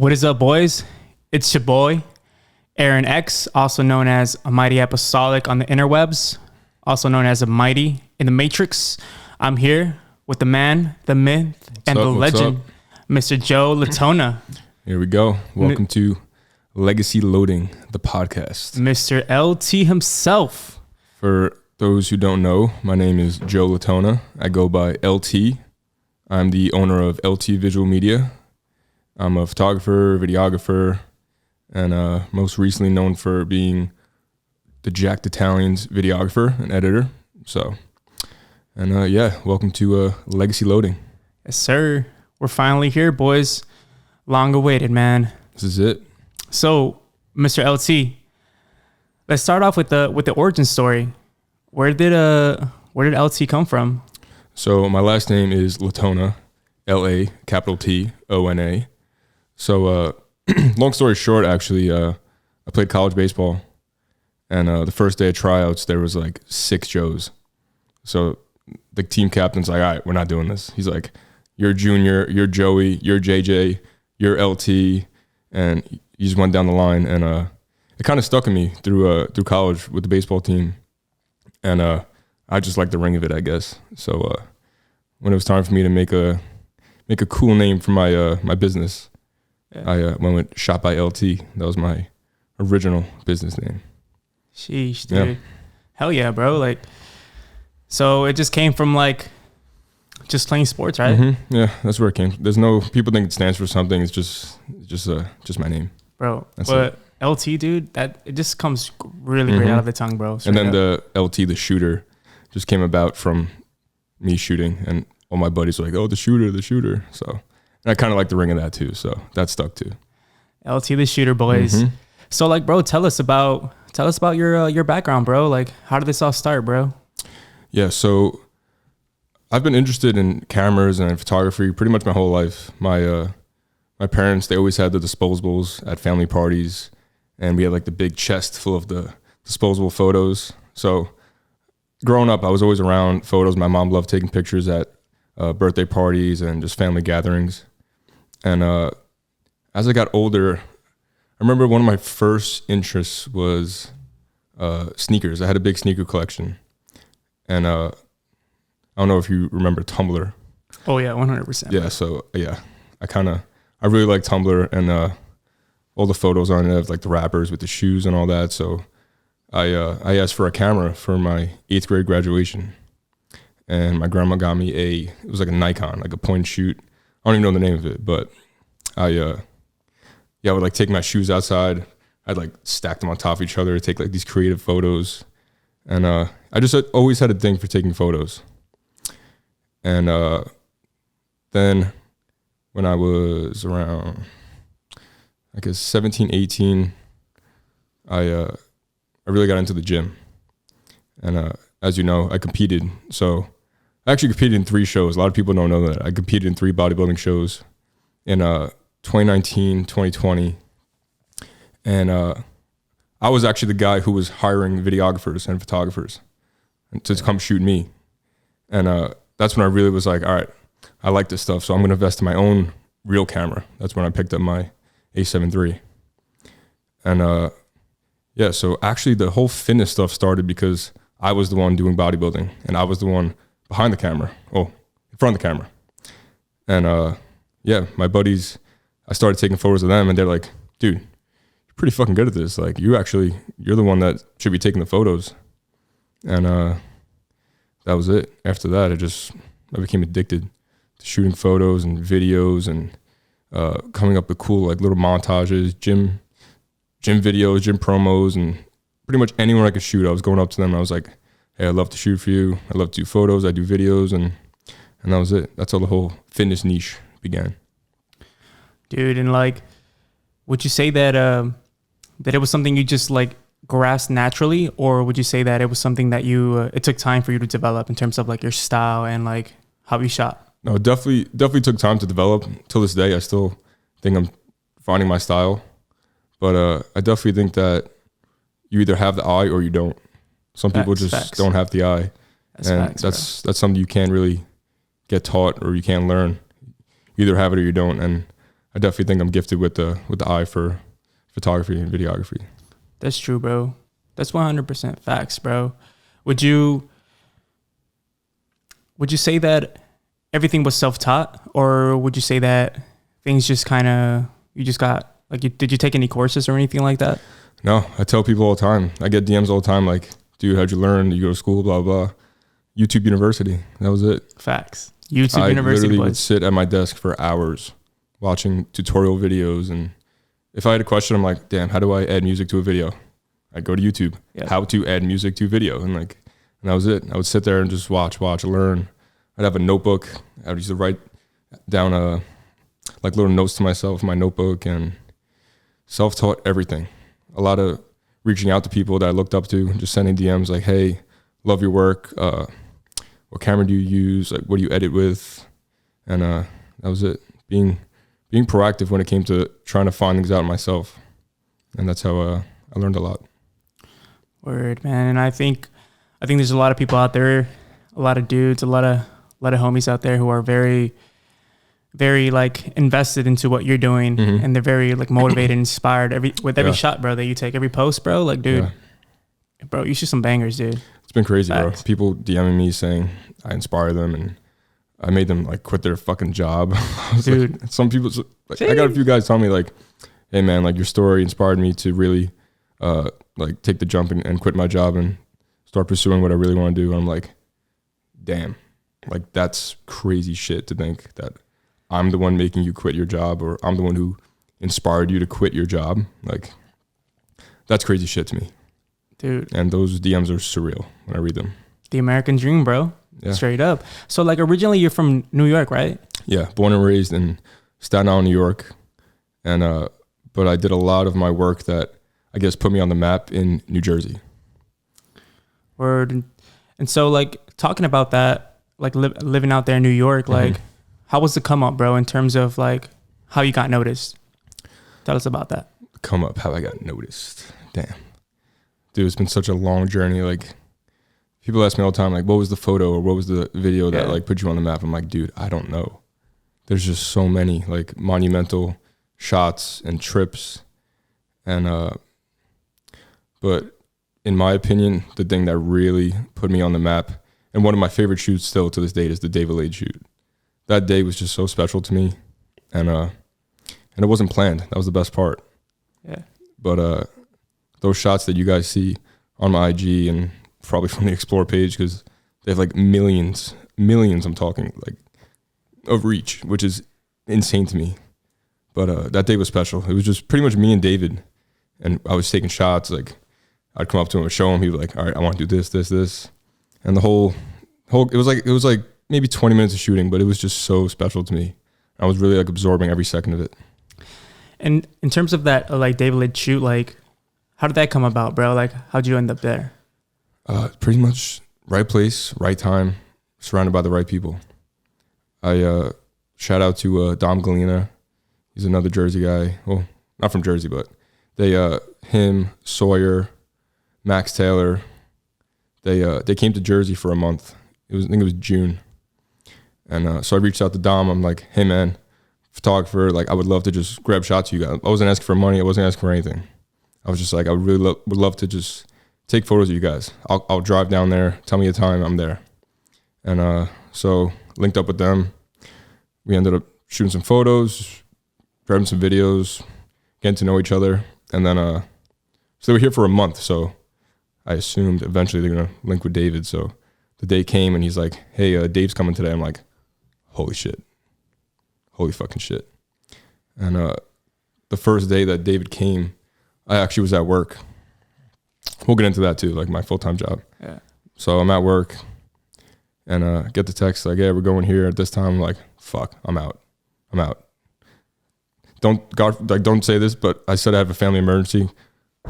What is up, boys? It's your boy, Aaron X, also known as a Mighty Apostolic on the interwebs, also known as a Mighty in the Matrix. I'm here with the man, the myth, and the legend, Mr. Joe Latona. Here we go. Welcome to Legacy Loading, the podcast. Mr. LT himself. For those who don't know, my name is Joe Latona. I go by LT. I'm the owner of LT Visual Media. I'm a photographer, videographer, and most recently known for being the Jacked Italians videographer and editor. Welcome to Legacy Loading. Yes, sir. We're finally here, boys. Long awaited, man. This is it. So, Mr. LT, let's start off with the origin story. Where did LT come from? So my last name is Latona, L-A, capital T-O-N-A. So long story short, actually, I played college baseball, and the first day of tryouts, there was like 6 Joes. So the team captain's like, all right, we're not doing this. He's like, you're Junior, you're Joey, you're JJ, you're LT, and he just went down the line, and it kind of stuck in me through college with the baseball team, and I just liked the ring of it, I guess. So when it was time for me to make a cool name for my business, yeah. I went with Shot by LT. That was my original business name. Sheesh, dude. Yeah. Hell yeah, bro. Like, so it just came from like just playing sports, right? Mm-hmm. Yeah, that's where it came. There's no, people think it stands for something. It's just my name, bro. But LT, dude, that it just comes really great out of the tongue, bro. And then the LT, the shooter, just came about from me shooting, and all my buddies were like, "Oh, the shooter." So, and I kind of like the ring of that too. So that stuck too. LT, the shooter, boys. Mm-hmm. So, like, bro, tell us about your background, bro. Like, how did this all start, bro? Yeah, so I've been interested in cameras and photography pretty much my whole life. My parents, they always had the disposables at family parties, and we had like the big chest full of the disposable photos. So growing up, I was always around photos. My mom loved taking pictures at birthday parties and just family gatherings. And as I got older, I remember one of my first interests was sneakers. I had a big sneaker collection. And I don't know if you remember Tumblr. Oh, yeah, 100%. Yeah, so yeah, I really like Tumblr, and all the photos on it of like the rappers with the shoes and all that. So I asked for a camera for my 8th grade graduation, and my grandma got me it was like a Nikon, like a point and shoot. I don't even know the name of it, but I would like take my shoes outside. I'd like stack them on top of each other, take like these creative photos. And I just always had a thing for taking photos. And then when I was around, I guess 17, 18, I really got into the gym. And as you know, I competed. So I actually competed in 3 shows. A lot of people don't know that. I competed in 3 bodybuilding shows in 2019, 2020. And I was actually the guy who was hiring videographers and photographers to come shoot me. And that's when I really was like, all right, I like this stuff, so I'm going to invest in my own real camera. That's when I picked up my A7 III. And so actually the whole fitness stuff started because I was the one doing bodybuilding, and I was the one behind the camera, in front of the camera. And my buddies, I started taking photos of them, and they're like, dude, you're pretty fucking good at this. Like, you're the one that should be taking the photos. And that was it. After that, I became addicted to shooting photos and videos, and coming up with cool like little montages, gym videos, gym promos, and pretty much anyone I could shoot. I was going up to them and I was like, hey, I'd love to shoot for you. I love to do photos. I do videos, and that was it. That's how the whole fitness niche began. Dude, and like, would you say that it was something you just like grasped naturally, or would you say that it was something that it took time for you to develop in terms of like your style and like how you shot? No, it definitely took time to develop. Till this day, I still think I'm finding my style, but I definitely think that you either have the eye or you don't. Some people just don't have the eye, that's something you can't really get taught or you can't learn. You either have it or you don't, and I definitely think I'm gifted with the eye for photography and videography. That's true, bro. That's 100% facts, bro. Would you say that everything was self-taught, or would you say that things just kind of, you just got, like, did you take any courses or anything like that? No, I tell people all the time. I get DMs all the time like, dude, how'd you learn? Did you go to school? Blah, blah. YouTube University. That was it. Facts. YouTube University. I literally would sit at my desk for hours watching tutorial videos. And if I had a question, I'm like, damn, how do I add music to a video? I'd go to YouTube. Yeah. How to add music to video. And that was it. I would sit there and just watch, learn. I'd have a notebook. I would used to write down like little notes to myself in my notebook, and self-taught everything. A lot of reaching out to people that I looked up to, just sending DMs like, hey, love your work. What camera do you use? Like, what do you edit with? And that was it. Being proactive when it came to trying to find things out myself. And that's how I learned a lot. Word, man. And I think there's a lot of people out there, a lot of dudes, a lot of homies out there who are very, very like invested into what you're doing, and they're very like motivated, inspired with every shot, bro, that you take, every post, bro. Like, dude, bro, you shoot some bangers, dude. It's been crazy, Facts. Bro. People DMing me saying I inspire them and I made them like quit their fucking job. Dude, like, some people, like, I got a few guys telling me like, hey man, like your story inspired me to really like take the jump and quit my job and start pursuing what I really want to do. And I'm like, damn, like that's crazy shit to think that I'm the one making you quit your job, or I'm the one who inspired you to quit your job. Like, that's crazy shit to me. Dude. And those DMs are surreal when I read them. The American dream, bro. Yeah. Straight up. So, like, originally you're from New York, right? Yeah, born and raised in Staten Island, New York. And, but I did a lot of my work that, I guess, put me on the map in New Jersey. Word. And so, like, talking about that, like, living out there in New York, like, how was the come up, bro, in terms of like how you got noticed? Tell us about that. Come up, how I got noticed. Damn. Dude, it's been such a long journey. Like, people ask me all the time, like, what was the photo or what was the video that like put you on the map? I'm like, dude, I don't know. There's just so many like monumental shots and trips. And, but in my opinion, the thing that really put me on the map, and one of my favorite shoots still to this date, is the David Lade shoot. That day was just so special to me, and it wasn't planned. That was the best part. Yeah. But those shots that you guys see on my IG and probably from the Explore page, because they have like millions. I'm talking like of reach, which is insane to me. But that day was special. It was just pretty much me and David, and I was taking shots. Like, I'd come up to him and show him. He was like, "All right, I want to do this," and the whole. It was like maybe 20 minutes of shooting, but it was just so special to me. I was really like absorbing every second of it. And in terms of that, like David Lade shoot, like how did that come about, bro? Like how'd you end up there? Pretty much right place, right time, surrounded by the right people. I shout out to Dom Galena. He's another Jersey guy. Well, not from Jersey, but him, Sawyer, Max Taylor, they came to Jersey for a month. I think it was June. And so I reached out to Dom. I'm like, hey man, photographer, like I would love to just grab shots of you guys. I wasn't asking for money. I wasn't asking for anything. I was just like, I would really would love to just take photos of you guys. I'll drive down there. Tell me a time. I'm there. And so linked up with them. We ended up shooting some photos, grabbing some videos, getting to know each other. And then, so they were here for a month. So I assumed eventually they're going to link with David. So the day came and he's like, hey, Dave's coming today. I'm like, holy shit. Holy fucking shit. And the first day that David came, I actually was at work. We'll get into that too, like my full-time job. Yeah. So I'm at work and get the text like, yeah, we're going here at this time. I'm like, fuck, I'm out. Don't say this, but I said I have a family emergency.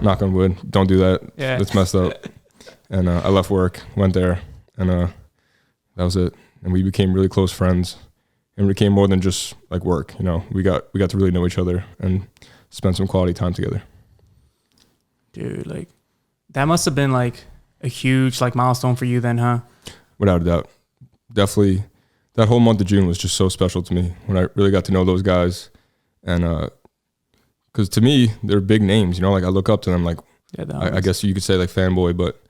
Knock on wood. Don't do that. Yeah. It's messed up. And I left work, went there, and that was it. And we became really close friends, and we became more than just like work. You know, we got to really know each other and spend some quality time together. Dude, like that must have been like a huge like milestone for you then, huh? Without a doubt. Definitely that whole month of June was just so special to me when I really got to know those guys And because to me they're big names, you know, like I look up to them, like Yeah, I guess you could say like fanboy, but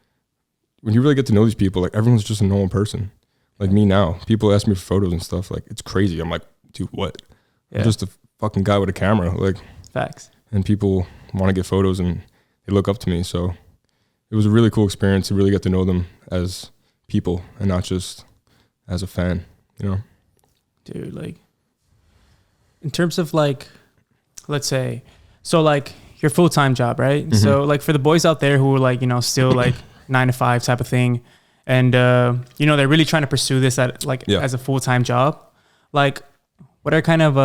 when you really get to know these people, like everyone's just a normal person. Like me now, people ask me for photos and stuff, like it's crazy. I'm like, dude, what? I'm just a fucking guy with a camera, like facts. And people want to get photos and they look up to me. So it was a really cool experience to really get to know them as people and not just as a fan, you know? Dude, like in terms of like, let's say, so like your full-time job, right? Mm-hmm. So like for the boys out there who are like, you know, still like 9 to 5 type of thing. And, you know, they're really trying to pursue this at like as a full-time job. Like what are kind of,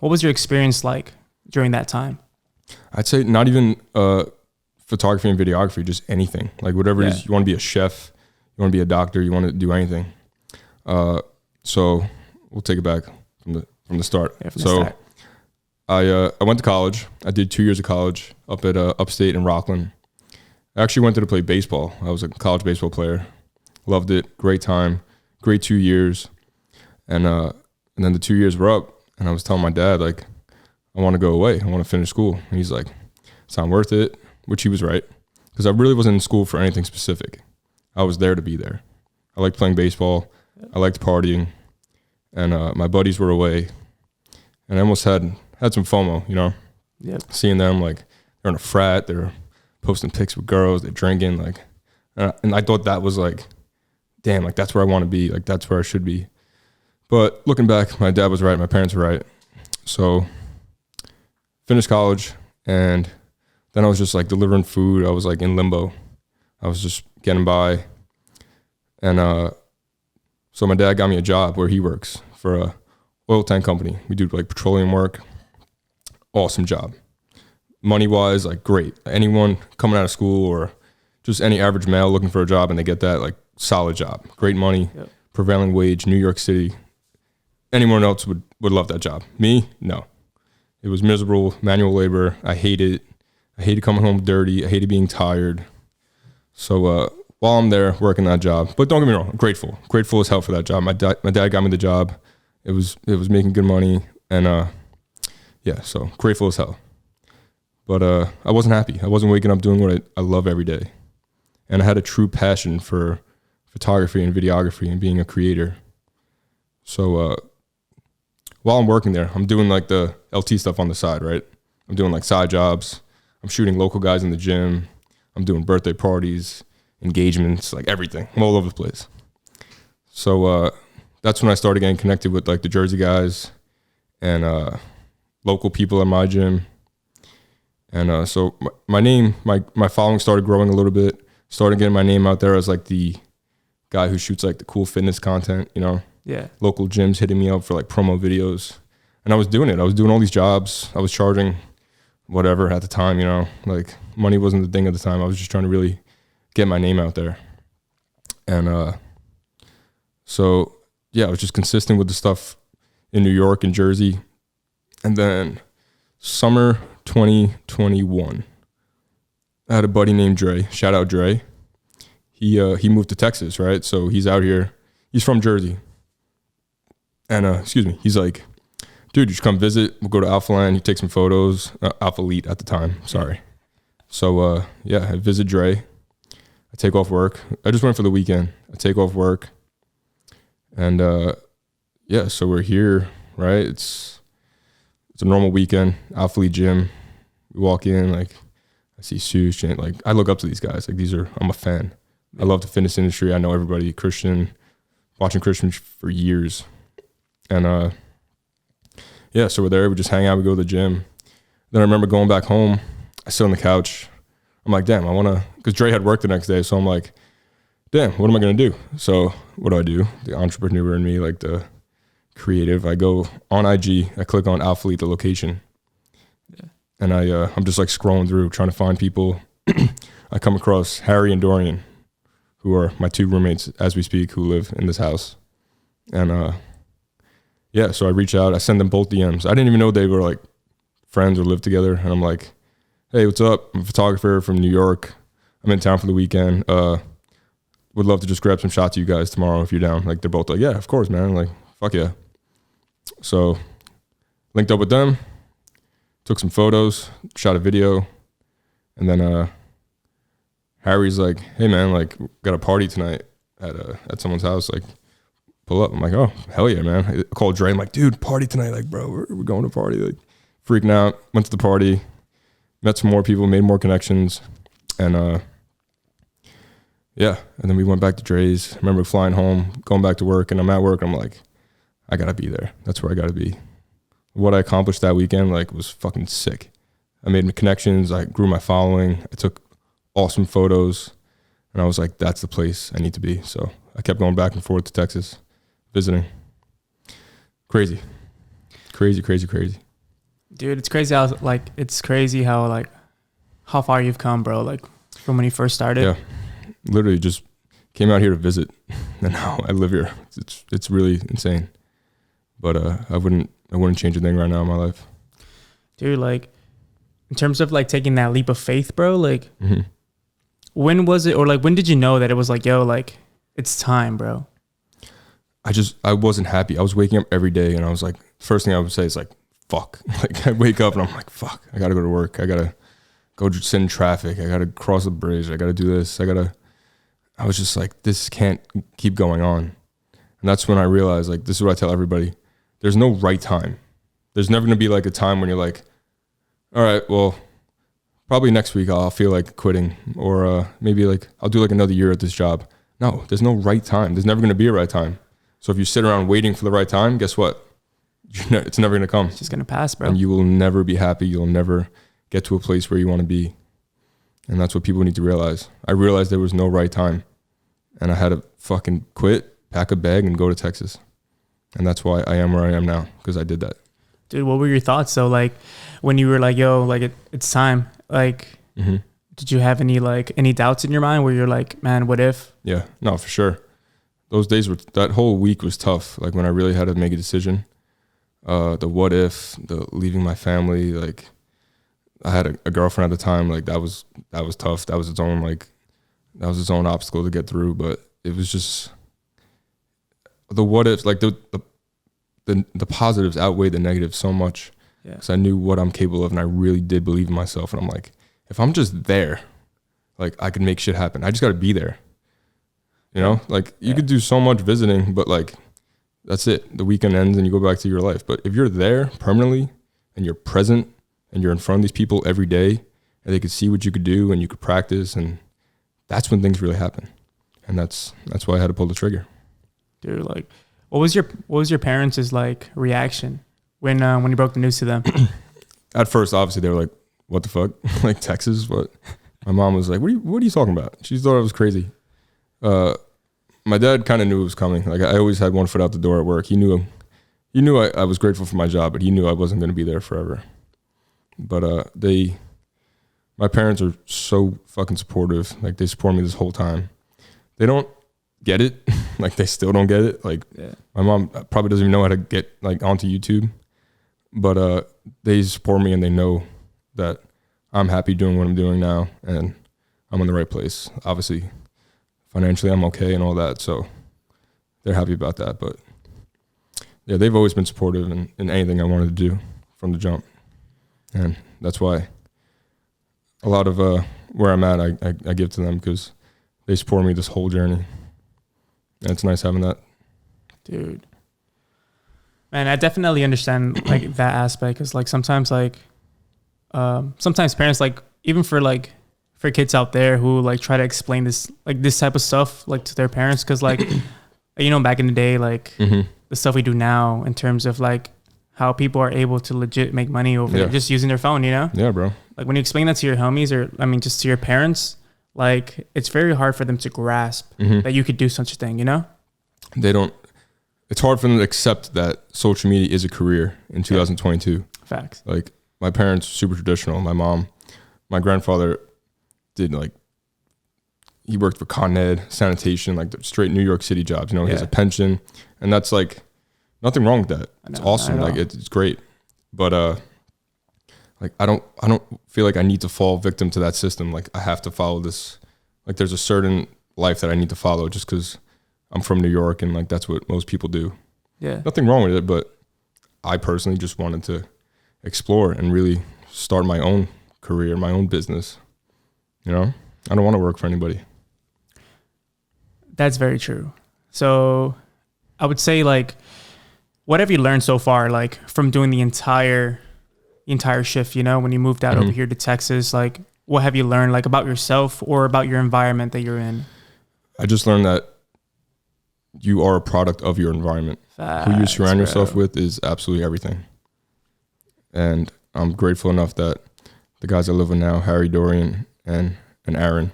what was your experience like during that time? I'd say not even photography and videography, just anything. Like whatever it is, you want to be a chef, you want to be a doctor, you want to do anything. So we'll take it back from the start. Yeah, from the start. I went to college. I did 2 years of college up at upstate in Rockland. I actually went there to play baseball. I was a college baseball player. Loved it. Great time. Great 2 years. And then the 2 years were up, and I was telling my dad, like, I want to go away. I want to finish school. And he's like, it's not worth it, which he was right, because I really wasn't in school for anything specific. I was there to be there. I liked playing baseball. I liked partying. And my buddies were away. And I almost had some FOMO, you know? Yep. Seeing them, like, they're in a frat. They're posting pics with girls. They're drinking. Like, and I thought that was, like, damn, like, that's where I want to be. Like, that's where I should be. But looking back, my dad was right. My parents were right. So finished college, and then I was just like delivering food. I was like in limbo. I was just getting by. And so my dad got me a job where he works for a oil tank company. We do like petroleum work. Awesome job. Money-wise, like great. Anyone coming out of school or just any average male looking for a job and they get that, like solid job. Great money, prevailing wage, New York City. Anyone else would love that job. Me, no. It was miserable, manual labor. I hate it. I hated coming home dirty. I hated being tired. So while I'm there working that job, but don't get me wrong, I'm grateful as hell for that job. My dad got me the job. It was making good money, and so grateful as hell. But I wasn't happy. I wasn't waking up doing what I love every day, and I had a true passion for photography and videography and being a creator. So while I'm working there, I'm doing like the LT stuff on the side, right? I'm doing like side jobs. I'm shooting local guys in the gym. I'm doing birthday parties, engagements, like everything. I'm all over the place. So that's when I started getting connected with like the Jersey guys and local people at my gym. And so my name, my following started growing a little bit. Started getting my name out there as like the guy who shoots like the cool fitness content, you know? Yeah. Local gyms hitting me up for like promo videos. And I was doing it. I was doing all these jobs. I was charging whatever at the time, you know, like money wasn't the thing at the time. I was just trying to really get my name out there. And so, yeah, I was just consistent with the stuff in New York and Jersey. And then summer 2021, I had a buddy named Dre. Shout out Dre. He moved to Texas, right? So he's out here. He's from Jersey. And he's like, dude, you should come visit. We'll go to Alpha Land. You take some photos. Alpha Elite at the time. Sorry. So I visit Dre. I take off work. I just went for the weekend. I take off work. And so we're here, right? It's a normal weekend. Alpha Elite gym. We walk in, like I see Sush, and like I look up to these guys. Like I'm a fan. I love the fitness industry. I know everybody. Christian, watching Christian for years. And so we're there, we just hang out, we go to the gym. Then I remember going back home, I sit on the couch. I'm like, damn, because Dre had work the next day. So I'm like, damn, what am I going to do? So what do? The entrepreneur in me, like the creative, I go on IG, I click on Alpha Elite, the location. Yeah. And I'm just like scrolling through, trying to find people. I come across Harry and Dorian, who are my 2 roommates as we speak, who live in this house. And so I reach out, I send them both DMs. I didn't even know they were like friends or lived together. And I'm like, hey, what's up? I'm a photographer from New York. I'm in town for the weekend. Would love to just grab some shots of you guys tomorrow if you're down. Like they're both like, yeah, of course, man. Like, fuck yeah. So linked up with them. took some photos, shot a video, and then Harry's like, "Hey man, like got a party tonight at someone's house. Like, pull up." I'm like, "Oh hell yeah, man!" I called Dre. I'm like, "Dude, party tonight. Like, bro, we're going to party." Like, freaking out. Went to the party, met some more people, made more connections, and yeah. And then we went back to Dre's. I remember flying home, going back to work, and I'm at work. I'm like, I gotta be there. That's where I gotta be. What I accomplished that weekend, like, was fucking sick. I made connections. I grew my following. I took awesome photos, and I was like, that's the place I need to be. So I kept going back and forth to Texas, visiting. Crazy. Dude, it's crazy how far you've come, bro. Like, from when you first started. Yeah, literally just came out here to visit, and now I live here. It's really insane. But I wouldn't change a thing right now in my life. Dude, like, in terms of like taking that leap of faith, bro, like, when was it, or like, when did you know that it was like, yo, like, it's time, bro? I wasn't happy. I was waking up every day, and I was like, first thing I would say is like, fuck. Like, I wake up and I'm like, fuck, I gotta go to work. I gotta go sit in traffic. I gotta cross the bridge. I gotta do this. I was just like, this can't keep going on. And that's when I realized, like, this is what I tell everybody. There's no right time. There's never going to be like a time when you're like, all right, well, probably next week I'll feel like quitting, or maybe like I'll do like another year at this job. No, there's no right time. There's never going to be a right time. So if you sit around waiting for the right time, guess what? It's never going to come. It's just going to pass, bro. And you will never be happy. You'll never get to a place where you want to be. And that's what people need to realize. I realized there was no right time, and I had to fucking quit, pack a bag, and go to Texas. And that's why I am where I am now, because I did that. Dude, what were your thoughts? So, like, when you were like, yo, like, it's time, like, did you have any doubts in your mind where you're like, man, what if? Yeah, no, for sure. Those days that whole week was tough. Like, when I really had to make a decision, the what if, the leaving my family, like, I had a girlfriend at the time. Like, that was tough. That was its own obstacle to get through. But it was just the what ifs, like the positives outweigh the negatives so much. Yeah. Because I knew what I'm capable of, and I really did believe in myself. And I'm like, if I'm just there, like, I could make shit happen. I just got to be there. You know, like, you could do so much visiting, but like, that's it. The weekend ends and you go back to your life. But if you're there permanently and you're present and you're in front of these people every day, and they could see what you could do and you could practice, and that's when things really happen. And that's why I had to pull the trigger. Dude, like, what was your parents' like reaction when you broke the news to them? At first, obviously, they were like, "What the fuck? Like, Texas? What?" My mom was like, "What are you talking about?" She thought I was crazy. My dad kind of knew it was coming. Like, I always had one foot out the door at work. He knew I was grateful for my job, but he knew I wasn't going to be there forever. But my parents are so fucking supportive. Like, they support me this whole time. They don't get it. Like, they still don't get it. Like, my mom probably doesn't even know how to get like onto YouTube, but they support me, and they know that I'm happy doing what I'm doing now, and I'm in the right place. Obviously, financially, I'm okay and all that, so they're happy about that. But yeah, they've always been supportive in anything I wanted to do from the jump, and that's why a lot of where I'm at, I give to them, because they support me this whole journey. And it's nice having that. Dude. Man, I definitely understand like that aspect, because like sometimes parents, like, even for kids out there who like try to explain this type of stuff like to their parents, because like you know, back in the day, like the stuff we do now in terms of like how people are able to legit make money over just using their phone, you know? Yeah, bro. Like, when you explain that to your homies, or I mean just to your parents, like, it's very hard for them to grasp that you could do such a thing, you know? It's hard for them to accept that social media is a career in 2022. Facts. Like, my parents, super traditional. My grandfather he worked for Con Ed, sanitation, like the straight New York City jobs, you know, he has a pension, and that's like, nothing wrong with that. It's awesome. Like, it's great. But, like, I don't feel like I need to fall victim to that system. Like, I have to follow this. Like, there's a certain life that I need to follow just because I'm from New York, and like, that's what most people do. Yeah. Nothing wrong with it, but I personally just wanted to explore and really start my own career, my own business. You know, I don't want to work for anybody. That's very true. So I would say, like, what have you learned so far, like, from doing the entire shift, you know, when you moved out over here to Texas? Like, what have you learned, like, about yourself or about your environment that you're in? I just learned that you are a product of your environment. Facts, who you surround yourself bro. with is absolutely everything. And I'm grateful enough that the guys I live with now, Harry, Dorian, and Aaron,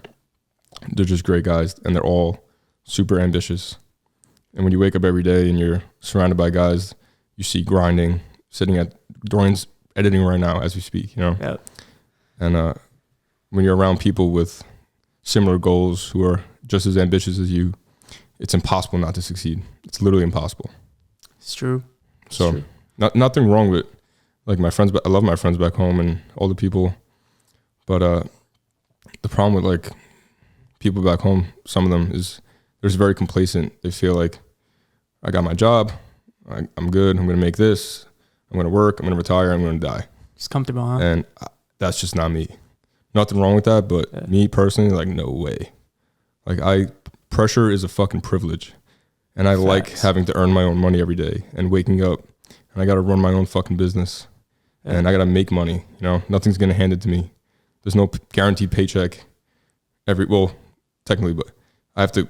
they're just great guys, and they're all super ambitious. And when you wake up every day and you're surrounded by guys you see grinding, sitting at Dorian's editing right now as we speak, you know. Yep. And when you're around people with similar goals who are just as ambitious as you, it's impossible not to succeed. It's literally impossible. It's true. So true. Nothing wrong with like my friends. I love my friends back home and all the people, but the problem with like people back home, some of them is they're just very complacent. They feel like I got my job, I'm good. I'm gonna make this. I'm gonna work. I'm gonna retire. I'm gonna die. It's comfortable, huh? And that's just not me. Nothing wrong with that, but me personally, like no way. Like pressure is a fucking privilege. And I like having to earn my own money every day and waking up and I got to run my own fucking business and I got to make money. You know, nothing's going to hand it to me. There's no guaranteed paycheck technically, but I have to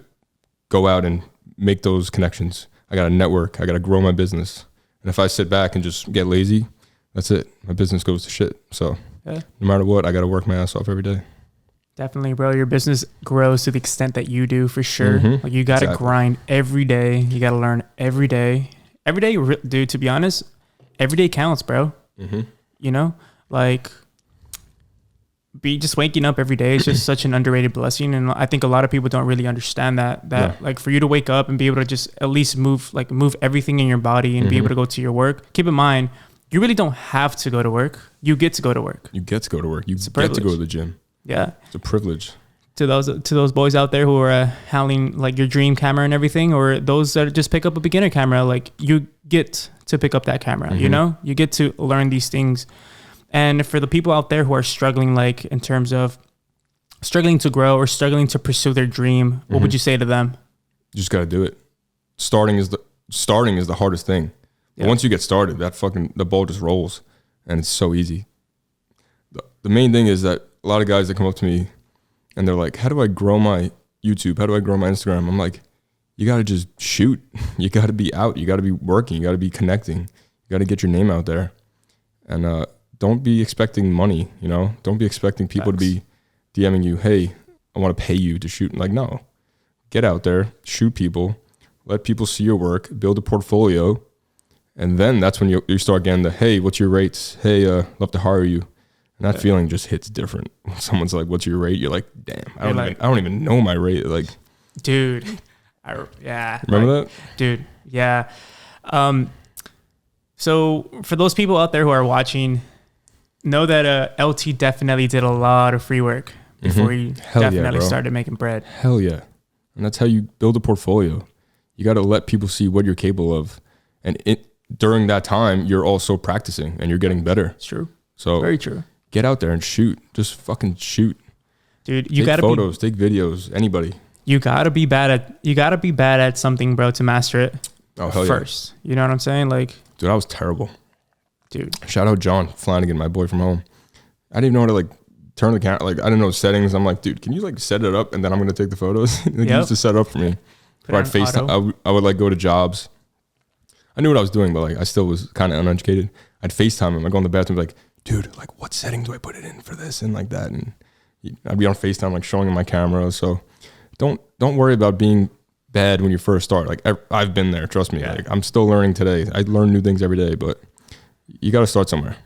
go out and make those connections. I got to network. I got to grow my business. And if I sit back and just get lazy, that's it. My business goes to shit. So no matter what, I got to work my ass off every day. Definitely, bro. Your business grows to the extent that you do, for sure. Like, you got to grind every day. You got to learn every day. Every day, dude, to be honest, every day counts, bro. You know, like, just waking up every day is just such an underrated blessing. And I think a lot of people don't really understand that like, for you to wake up and be able to just at least move everything in your body and be able to go to your work. Keep in mind, you really don't have to go to work. You get to go to work. You get to go to work. You get to go to the gym. Yeah, it's a privilege. To those boys out there who are handling like your dream camera and everything, or those that just pick up a beginner camera, like, you get to pick up that camera. You know, you get to learn these things. And for the people out there who are struggling, like, in terms of struggling to grow or struggling to pursue their dream, what would you say to them? You just got to do it. Starting is the hardest thing. But once you get started, the ball just rolls, and it's so easy. The main thing is that a lot of guys that come up to me and they're like, how do I grow my YouTube? How do I grow my Instagram? I'm like, you got to just shoot. You got to be out. You got to be working. You got to be connecting. You got to get your name out there. And don't be expecting money, you know? Don't be expecting people to be DMing you, hey, I want to pay you to shoot. Like, no. Get out there, shoot people, let people see your work, build a portfolio, and then that's when you start getting the, hey, what's your rates? Hey, love to hire you. And that feeling just hits different. When someone's like, what's your rate? You're like, damn, I don't even know my rate. Like, dude, remember that? Dude, yeah. So for those people out there who are watching, know that LT definitely did a lot of free work before he definitely started making bread. Hell yeah. And that's how you build a portfolio. You got to let people see what you're capable of. And during that time, you're also practicing and you're getting better. It's true. So very true. Get out there and shoot. Just fucking shoot. Dude, you got to take photos, take videos, anybody. You got to be bad at something, bro, to master it. Oh, hell first. Yeah. You know what I'm saying? Like, dude, I was terrible. Dude. Shout out John Flanagan, my boy from home. I didn't even know how to like turn the camera. Like, I didn't know settings. I'm like, dude, can you like set it up and then I'm going to take the photos? He used to set it up for me. Or I'd FaceTime. I would like go to jobs. I knew what I was doing, but like I still was kind of uneducated. I'd FaceTime him. I'd go in the bathroom and be like, dude, like what setting do I put it in for this and like that? And I'd be on FaceTime like showing him my camera. So don't worry about being bad when you first start. Like I've been there, trust me. Like I'm still learning today. I learn new things every day, but you got to start somewhere.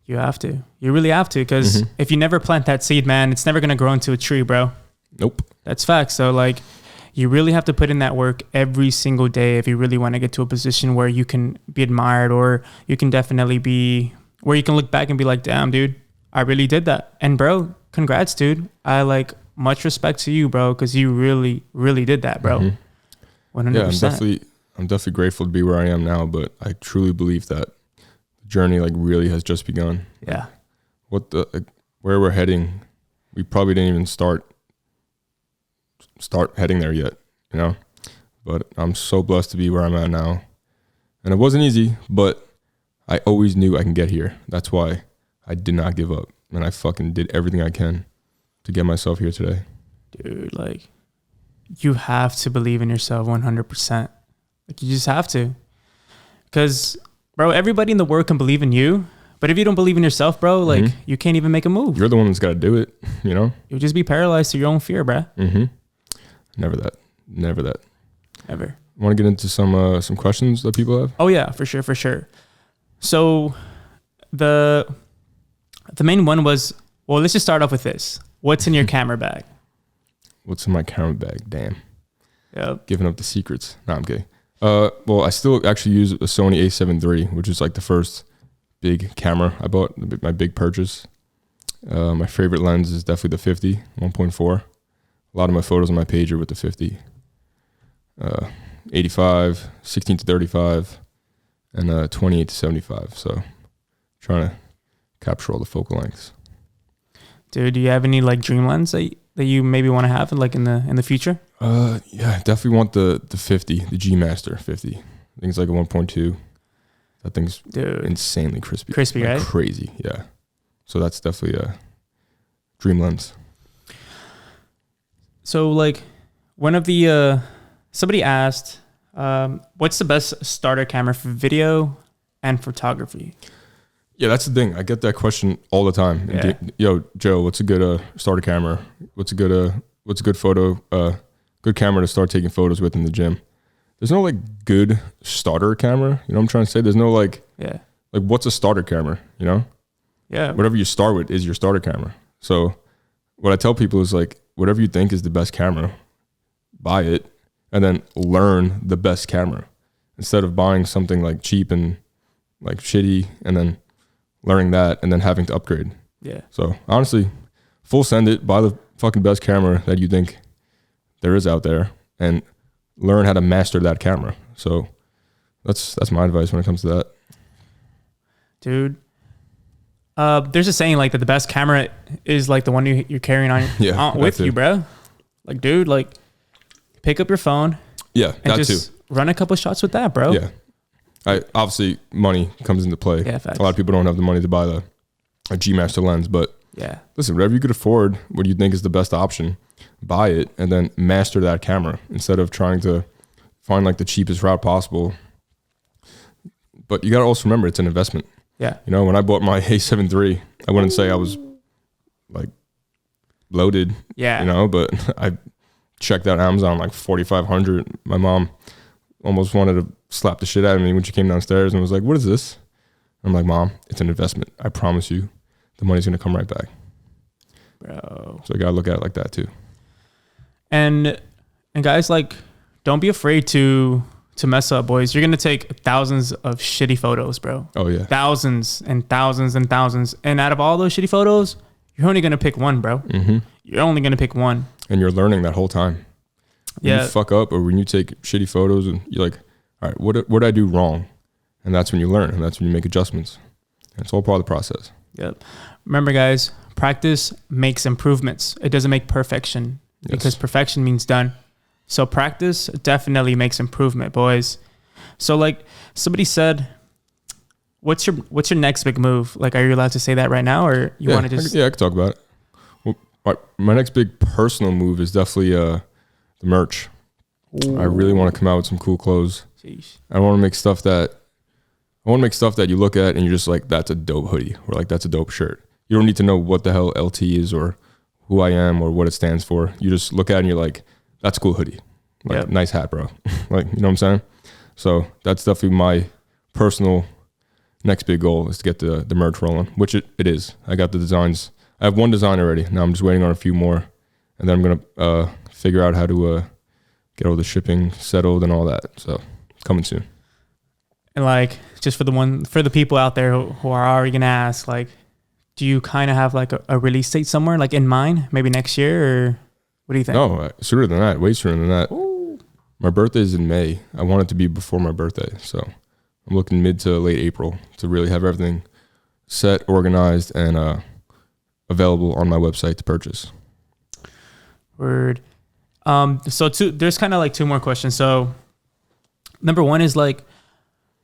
You have to. You really have to, because if you never plant that seed, man, it's never going to grow into a tree, bro. Nope. That's facts. So like you really have to put in that work every single day if you really want to get to a position where you can be admired, or you can definitely be where you can look back and be like, damn, dude, I really did that. And bro, congrats, dude. I like much respect to you, bro, because you really, really did that, bro. 100%. Yeah, I'm definitely grateful to be where I am now, but I truly believe that the journey like really has just begun. Yeah. where we're heading, we probably didn't even start heading there yet, you know. But I'm so blessed to be where I'm at now, and it wasn't easy, but I always knew I can get here. That's why I did not give up, and I fucking did everything I can to get myself here today. Dude, like, you have to believe in yourself 100%. Like, you just have to. Because, bro, everybody in the world can believe in you, but if you don't believe in yourself, bro, like, you can't even make a move. You're the one that's got to do it, you know? You'll just be paralyzed to your own fear, bro. Never that. Ever. Want to get into some questions that people have? Oh, yeah, for sure. So, the main one was, well, let's just start off with this. What's in your camera bag? What's in my camera bag? Damn. Yep. Giving up the secrets. No, I'm kidding. Well, I still actually use a Sony a7 III, which is like the first big camera I bought, my big purchase. My favorite lens is definitely the 50, 1.4. A lot of my photos on my page are with the 50. 85, 16 to 35, and 28 to 75. So trying to capture all the focal lengths. Dude, do you have any like dream lens that you maybe want to have like in the future? Yeah, I definitely want the 50, the G Master 50. I think it's like a 1.2. That thing's insanely crispy. Crispy, like right? Crazy, yeah. So that's definitely a dream lens. So like one of the somebody asked, what's the best starter camera for video and photography? Yeah, that's the thing. I get that question all the time. Yeah. Yo, Joe, what's a good starter camera? What's a good photo? Good camera to start taking photos with in the gym. There's no like good starter camera. You know what I'm trying to say? There's no like what's a starter camera? You know? Yeah. Whatever you start with is your starter camera. So what I tell people is like whatever you think is the best camera, buy it and then learn the best camera instead of buying something like cheap and like shitty and then learning that and then having to upgrade. Yeah. So honestly, full send it, buy the fucking best camera that you think there is out there and learn how to master that camera. So that's my advice when it comes to that. Dude. There's a saying like that the best camera is like the one you're carrying on with you, bro. Like, dude, like pick up your phone. Yeah, and that just run a couple shots with that, bro. Yeah. Obviously money comes into play. Yeah, facts. A lot of people don't have the money to buy a G Master lens, but listen, whatever you could afford, what you think is the best option, buy it and then master that camera instead of trying to find like the cheapest route possible. But you got to also remember it's an investment. Yeah. You know, when I bought my A7 III, I wouldn't say I was like loaded, you know, but I checked out Amazon like 4,500. My mom almost wanted to slap the shit out of me when she came downstairs and was like, what is this? I'm like, Mom, it's an investment. I promise you the money's going to come right back. Bro. So I got to look at it like that too. And guys, like, don't be afraid to mess up, boys. You're going to take thousands of shitty photos, bro. Oh, yeah. Thousands and thousands and thousands. And out of all those shitty photos, you're only going to pick one, bro. Mm-hmm. You're only going to pick one. And you're learning that whole time. When you fuck up or when you take shitty photos and you're like, all right, what did I do wrong? And that's when you learn and that's when you make adjustments. And it's all part of the process. Yep. Remember, guys, practice makes improvements. It doesn't make perfection because perfection means done. So practice definitely makes improvement, boys. So like somebody said, what's your next big move? Like, are you allowed to say that right now or you want to just... I can talk about it. Well, my next big personal move is definitely the merch. Ooh. I really want to come out with some cool clothes. Jeez. I want to make stuff that you look at and you're just like, that's a dope hoodie or like, that's a dope shirt. You don't need to know what the hell LT is or who I am or what it stands for. You just look at it and you're like, that's a cool hoodie. Like, nice hat, bro. Like, you know what I'm saying? So that's definitely my personal next big goal is to get the merch rolling, which it is. I got the designs. I have one design already. Now I'm just waiting on a few more. And then I'm going to figure out how to get all the shipping settled and all that. So coming soon. And like, just for the people out there who are already going to ask, like, do you kind of have like a release date somewhere like in mind? Maybe next year or what do you think? No, sooner than that. Way sooner than that. Ooh. My birthday is in May. I want it to be before my birthday. So I'm looking mid to late April to really have everything set, organized, and available on my website to purchase. Word. There's kind of like two more questions. So number one is like,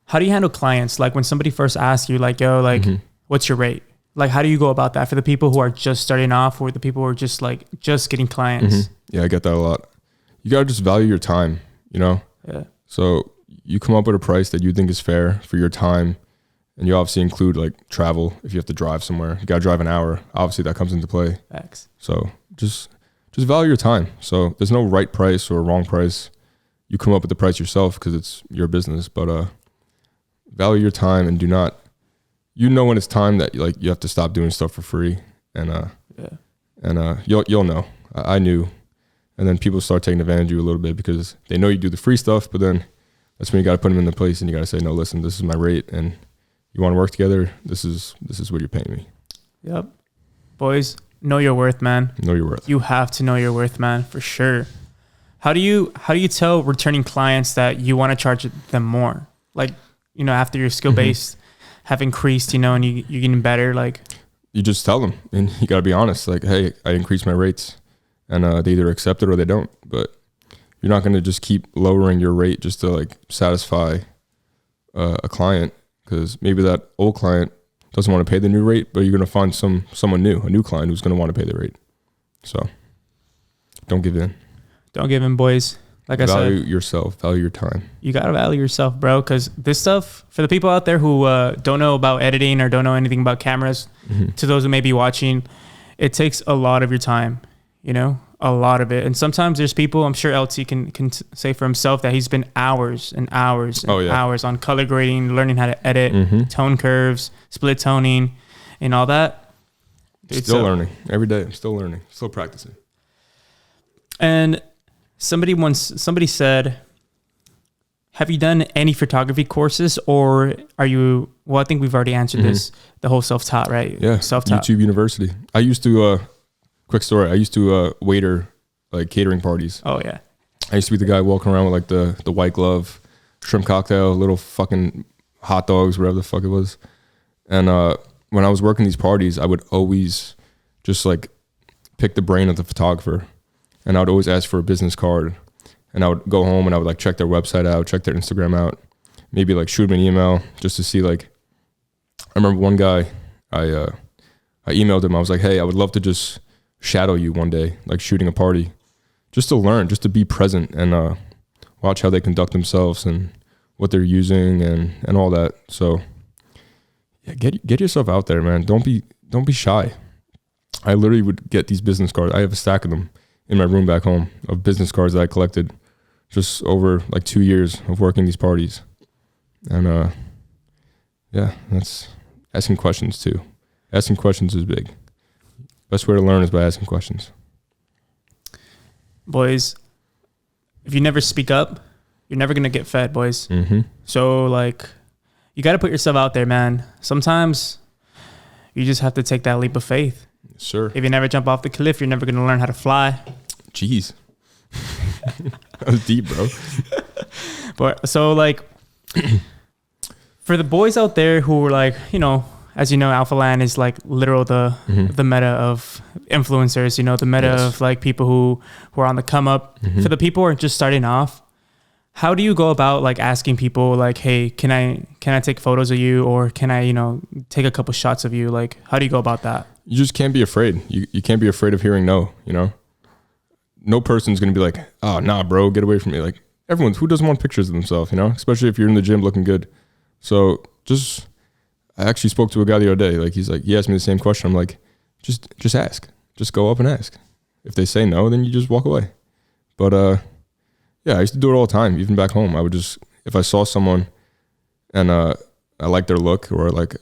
how do you handle clients? Like when somebody first asks you like, yo, like, what's your rate? Like, how do you go about that for the people who are just starting off or the people who are just like, just getting clients? Yeah, I get that a lot. You got to just value your time, you know? Yeah. So you come up with a price that you think is fair for your time. And you obviously include like travel. If you have to drive somewhere, you got to drive an hour. Obviously that comes into play. Facts. So just value your time. So there's no right price or wrong price. You come up with the price yourself because it's your business, but value your time and do not, you know, when it's time that like you have to stop doing stuff for free and you'll know. I knew. And then people start taking advantage of you a little bit because they know you do the free stuff, but then that's when you got to put them in the place and you got to say, no, listen, this is my rate and you want to work together. This is what you're paying me. Yep. Boys, know your worth, man. Know your worth. You have to know your worth, man, for sure. How do you tell returning clients that you want to charge them more? Like, you know, after your skill base have increased, you know, and you're getting better, like you just tell them and you got to be honest. Like, hey, I increased my rates and they either accept it or they don't, but you're not going to just keep lowering your rate just to like satisfy a client. Because maybe that old client doesn't want to pay the new rate, but you're going to find someone new, a new client who's going to want to pay the rate. So don't give in. Don't give in, boys. Like I said, value yourself, value your time. You got to value yourself, bro. Because this stuff, for the people out there who don't know about editing or don't know anything about cameras, to those who may be watching, it takes a lot of your time, you know, a lot of it. And sometimes there's people, I'm sure LT can say for himself that he's been hours and hours and hours on color grading, learning how to edit, tone curves, split toning, and all that. Dude, still learning every day. I'm still learning, still practicing. And somebody said, have you done any photography courses or are you, well, I think we've already answered this, the whole self-taught, right? Yeah. Self-taught. YouTube University. I used to, quick story. I used to waiter like catering parties. Oh yeah. I used to be the guy walking around with like the white glove, shrimp cocktail, little fucking hot dogs, whatever the fuck it was. And when I was working these parties, I would always just like pick the brain of the photographer. And I would always ask for a business card. And I would go home and I would like check their website out, check their Instagram out, maybe like shoot them an email just to see like, I remember one guy, I emailed him. I was like, hey, I would love to just shadow you one day, like shooting a party, just to learn, just to be present and watch how they conduct themselves and what they're using and all that. So yeah, get yourself out there, man. Don't be shy. I literally would get these business cards. I have a stack of them in my room back home of business cards that I collected just over like 2 years of working these parties. And yeah, that's asking questions too. Asking questions is big. Best way to learn is by asking questions. Boys, if you never speak up, you're never going to get fed, boys. So like, you got to put yourself out there, man. Sometimes you just have to take that leap of faith. Yes, sir. If you never jump off the cliff, you're never going to learn how to fly. Jeez. That was deep, bro. But so like, for the boys out there who are like, you know, as you know, Alpha Land is like literal the meta of influencers, you know, the meta of like people who are on the come up. For the people who are just starting off, how do you go about like asking people like, hey, can I take photos of you, or can I, you know, take a couple shots of you? Like, how do you go about that? You just can't be afraid. You can't be afraid of hearing no, you know? No person's going to be like, oh, nah, bro, get away from me. Like who doesn't want pictures of themselves, you know? Especially if you're in the gym looking good. So I actually spoke to a guy the other day. Like he asked me the same question. I'm like, just ask. Just go up and ask. If they say no, then you just walk away. But yeah, I used to do it all the time, even back home. I would just, if I saw someone and I liked their look, or like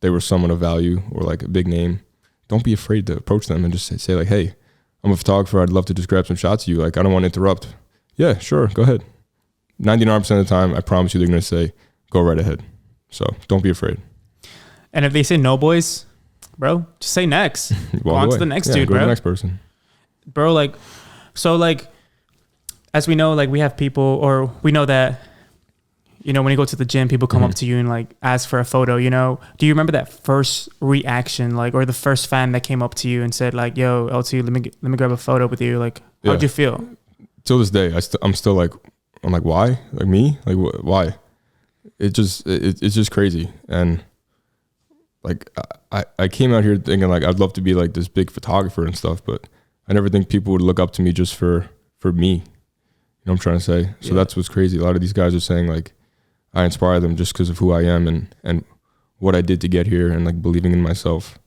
they were someone of value or like a big name, don't be afraid to approach them and just say like, hey, I'm a photographer. I'd love to just grab some shots of you. Like, I don't want to interrupt. Yeah, sure, go ahead. 99% of the time, I promise you they're going to say, go right ahead. So don't be afraid. And if they say no, boys, bro, just say next. Go on to the next dude, go bro. To the next person. Bro, like, so like, as we know, like we have people, or we know that you know, when you go to the gym, people come up to you and like ask for a photo, you know, do you remember that first reaction, like, or the first fan that came up to you and said like, yo, LT, let me grab a photo with you. Like, how'd you feel? Till this day, I'm still like, I'm like, why? Like me? Like why? It's just crazy. And like, I came out here thinking like, I'd love to be like this big photographer and stuff, but I never think people would look up to me just for me. You know what I'm trying to say? So that's what's crazy. A lot of these guys are saying like, I inspire them just because of who I am and what I did to get here and like believing in myself.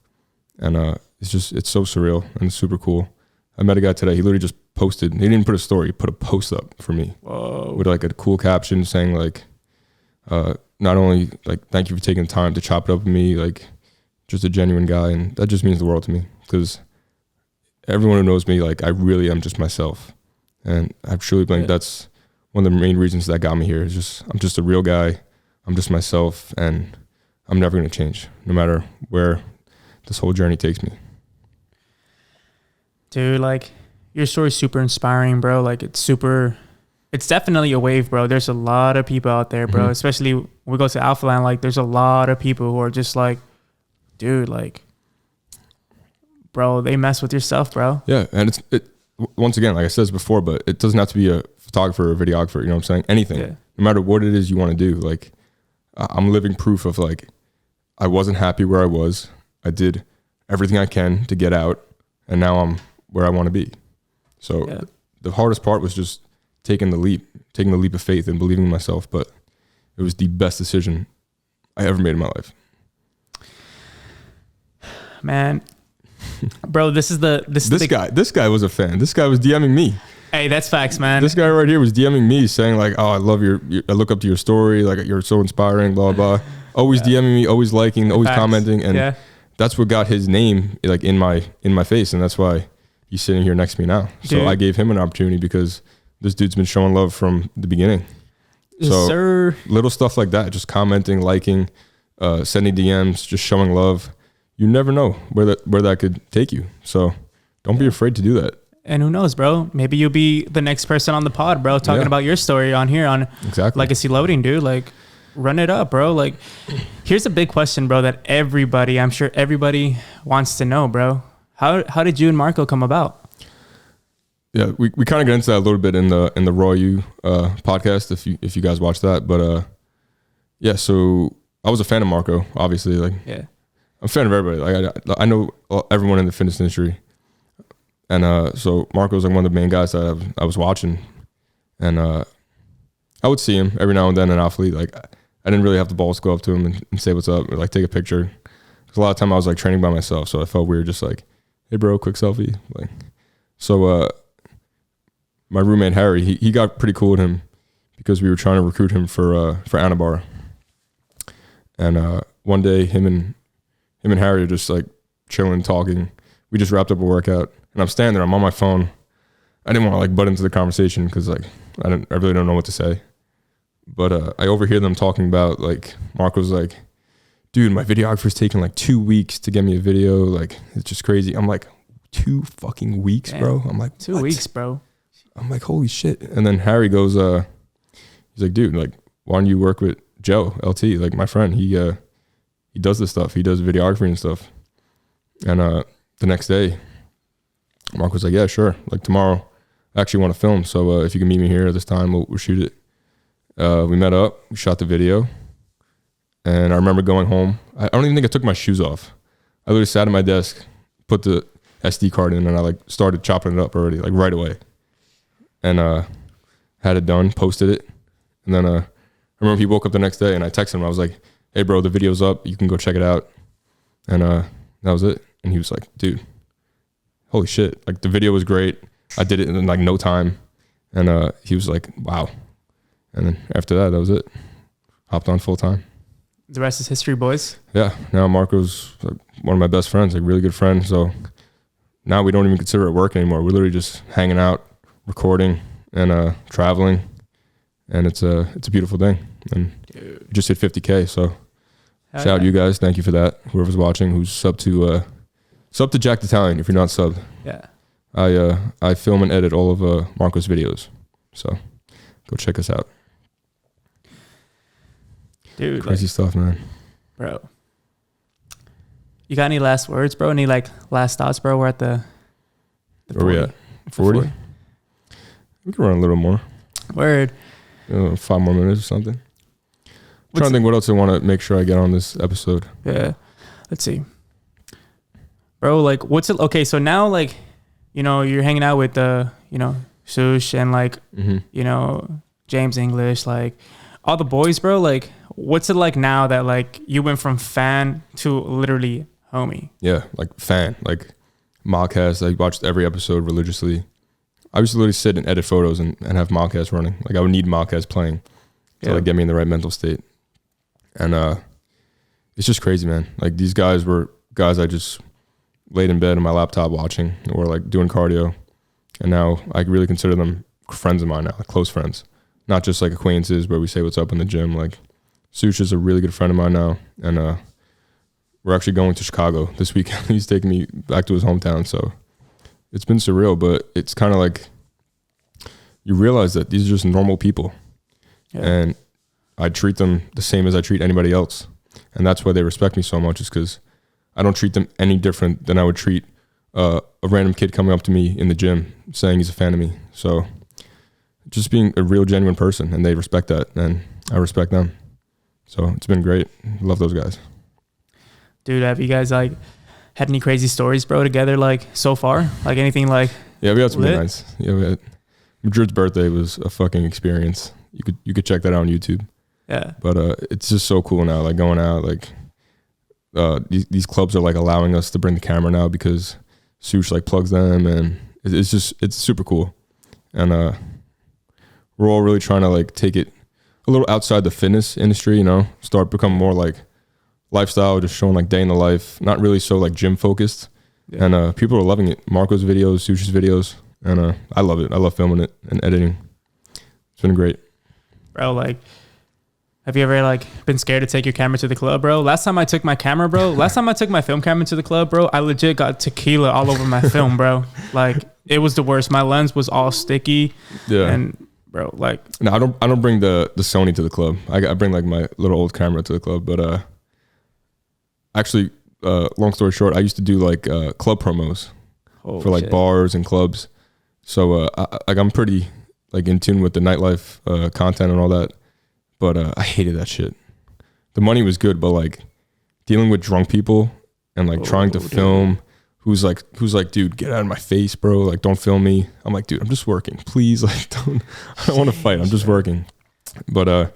And it's so surreal and super cool. I met a guy today. He literally just posted. He didn't put a story. He put a post up for me. Whoa. With like a cool caption saying like, not only like, thank you for taking the time to chop it up with me, like just a genuine guy. And that just means the world to me because everyone who knows me, like I really am just myself. And I truly think that's one of the main reasons that got me here is just, I'm just a real guy. I'm just myself and I'm never going to change no matter where this whole journey takes me. Dude, like your story's super inspiring, bro. Like it's definitely a wave, bro. There's a lot of people out there, bro, especially when we go to Alpha Land. Like there's a lot of people who are just like, dude, like, bro, they mess with your stuff, bro. Yeah. And once again, like I said before, but it doesn't have to be a photographer or a videographer, you know what I'm saying? Anything, no matter what it is you want to do. Like I'm living proof of like, I wasn't happy where I was. I did everything I can to get out and now I'm where I want to be. So the hardest part was just taking the leap of faith and believing in myself. But it was the best decision I ever made in my life. Man, bro, this guy was a fan. This guy was DMing me. Hey, that's facts, man. This guy right here was DMing me saying like, oh, I love I look up to your story. Like you're so inspiring, blah, blah. Always DMing me, always liking, always commenting. And that's what got his name like in my face. And that's why he's sitting here next to me now. So I gave him an opportunity because this dude's been showing love from the beginning. So little stuff like that, just commenting, liking, sending DMs, just showing love. You never know where that could take you. So don't be afraid to do that. And who knows, bro? Maybe you'll be the next person on the pod, bro, talking about your story on here on Legacy Loading, dude. Like, run it up, bro. Like, here's a big question, bro, that I'm sure everybody wants to know, bro. How did you and Marco come about? Yeah, we kind of get into that a little bit in the Raw U podcast if you guys watch that. But so I was a fan of Marco, obviously. Like, I'm a fan of everybody. Like I know everyone in the fitness industry. And so Marco was like one of the main guys that I was watching. And I would see him every now and then in Alpha Elite. Like I didn't really have the balls to go up to him and say what's up or like take a picture. Because a lot of time I was like training by myself. So I felt weird just like, hey bro, quick selfie. Like, so my roommate Harry, he got pretty cool with him because we were trying to recruit him for Anabar. And one day him and Harry are just like chilling, talking. We just wrapped up a workout. And I'm standing there, I'm on my phone. I didn't want to like butt into the conversation because like I really don't know what to say. But I overhear them talking about like Marco's like, dude, my videographer's taking like 2 weeks to get me a video. Like it's just crazy. I'm like, 2 fucking weeks, bro. I'm like, 2 weeks, bro. I'm like, holy shit. And then Harry goes, he's like, dude, like, why don't you work with Joe, LT, like my friend? He does this stuff. He does videography and stuff. And the next day, Mark was like, yeah, sure. Like tomorrow, I actually want to film. So if you can meet me here at this time, we'll shoot it. We met up, we shot the video. And I remember going home. I don't even think I took my shoes off. I literally sat at my desk, put the SD card in, and I like started chopping it up already, like right away. And had it done, posted it. And then I remember he woke up the next day and I texted him. I was like, hey bro, the video's up. You can go check it out. And that was it. And he was like, dude, holy shit. Like the video was great. I did it in like no time. And he was like, wow. And then after that was it. Hopped on full time. The rest is history, boys. Yeah. Now Marco's like one of my best friends, like really good friend. So now we don't even consider it work anymore. We're literally just hanging out, recording, and traveling. And it's a beautiful thing. And we just hit 50K. So shout out to you guys. Thank you for that. Whoever's watching, who's sub to Jack Italian if you're not subbed. Yeah. I film and edit all of Marco's videos. So go check us out. Dude, Crazy stuff, man. bro. You got any last words, bro? Any like last thoughts, bro? We're at the Where we at? 40? We can run a little more. Word. 5 more minutes or something. Trying to think what else I want to make sure I get on this episode. Yeah. Let's see. Bro, like what's it okay, so now like, you know, you're hanging out with Sush and like James English, like all the boys, bro, like what's it like now that like you went from fan to literally homie? Yeah, like fan, like Mockcast. I watched every episode religiously. I used to literally sit and edit photos and have Mockcast running. Like I would need Mockcast playing to like get me in the right mental state. And it's just crazy, man. Like these guys were guys I just laid in bed on my laptop watching or like doing cardio. And now I really consider them friends of mine now, like close friends. Not just like acquaintances where we say what's up in the gym. Like Sush is a really good friend of mine now. And we're actually going to Chicago this weekend. He's taking me back to his hometown. So it's been surreal, but it's kind of like you realize that these are just normal people. Yeah. And I treat them the same as I treat anybody else. And that's why they respect me so much, is because I don't treat them any different than I would treat a random kid coming up to me in the gym saying he's a fan of me. So just being a real genuine person, and they respect that, and I respect them. So it's been great. Love those guys. Dude, have you guys like had any crazy stories, bro, together like so far? Like anything like Yeah, we had some lit? good nights. Yeah, we had Madrid's birthday was a fucking experience. You could check that out on YouTube. Yeah. But it's just so cool now, like going out, like these clubs are like allowing us to bring the camera now because Sush like plugs them, and it's super cool. And we're all really trying to like take it a little outside the fitness industry, you know, start becoming more like lifestyle, just showing like day in the life, not really so like gym focused. Yeah. And people are loving it. Marco's videos, Sush's videos, and I love it. I love filming it and editing. It's been great. Bro, like, have you ever like been scared to take your camera to the club, bro? Last time I took my film camera to the club, bro, I legit got tequila all over my film, bro. Like it was the worst. My lens was all sticky. Yeah. And bro, like, no, I don't bring the Sony to the club. I bring like my little old camera to the club. But actually, long story short, I used to do like club promos for like bars and clubs. So I'm pretty like in tune with the nightlife content and all that. But I hated that shit. The money was good, but like dealing with drunk people and like trying to film who's like, dude, get out of my face, bro. Like, don't film me. I'm like, dude, I'm just working. Please, like, I don't want to fight. I'm just working. But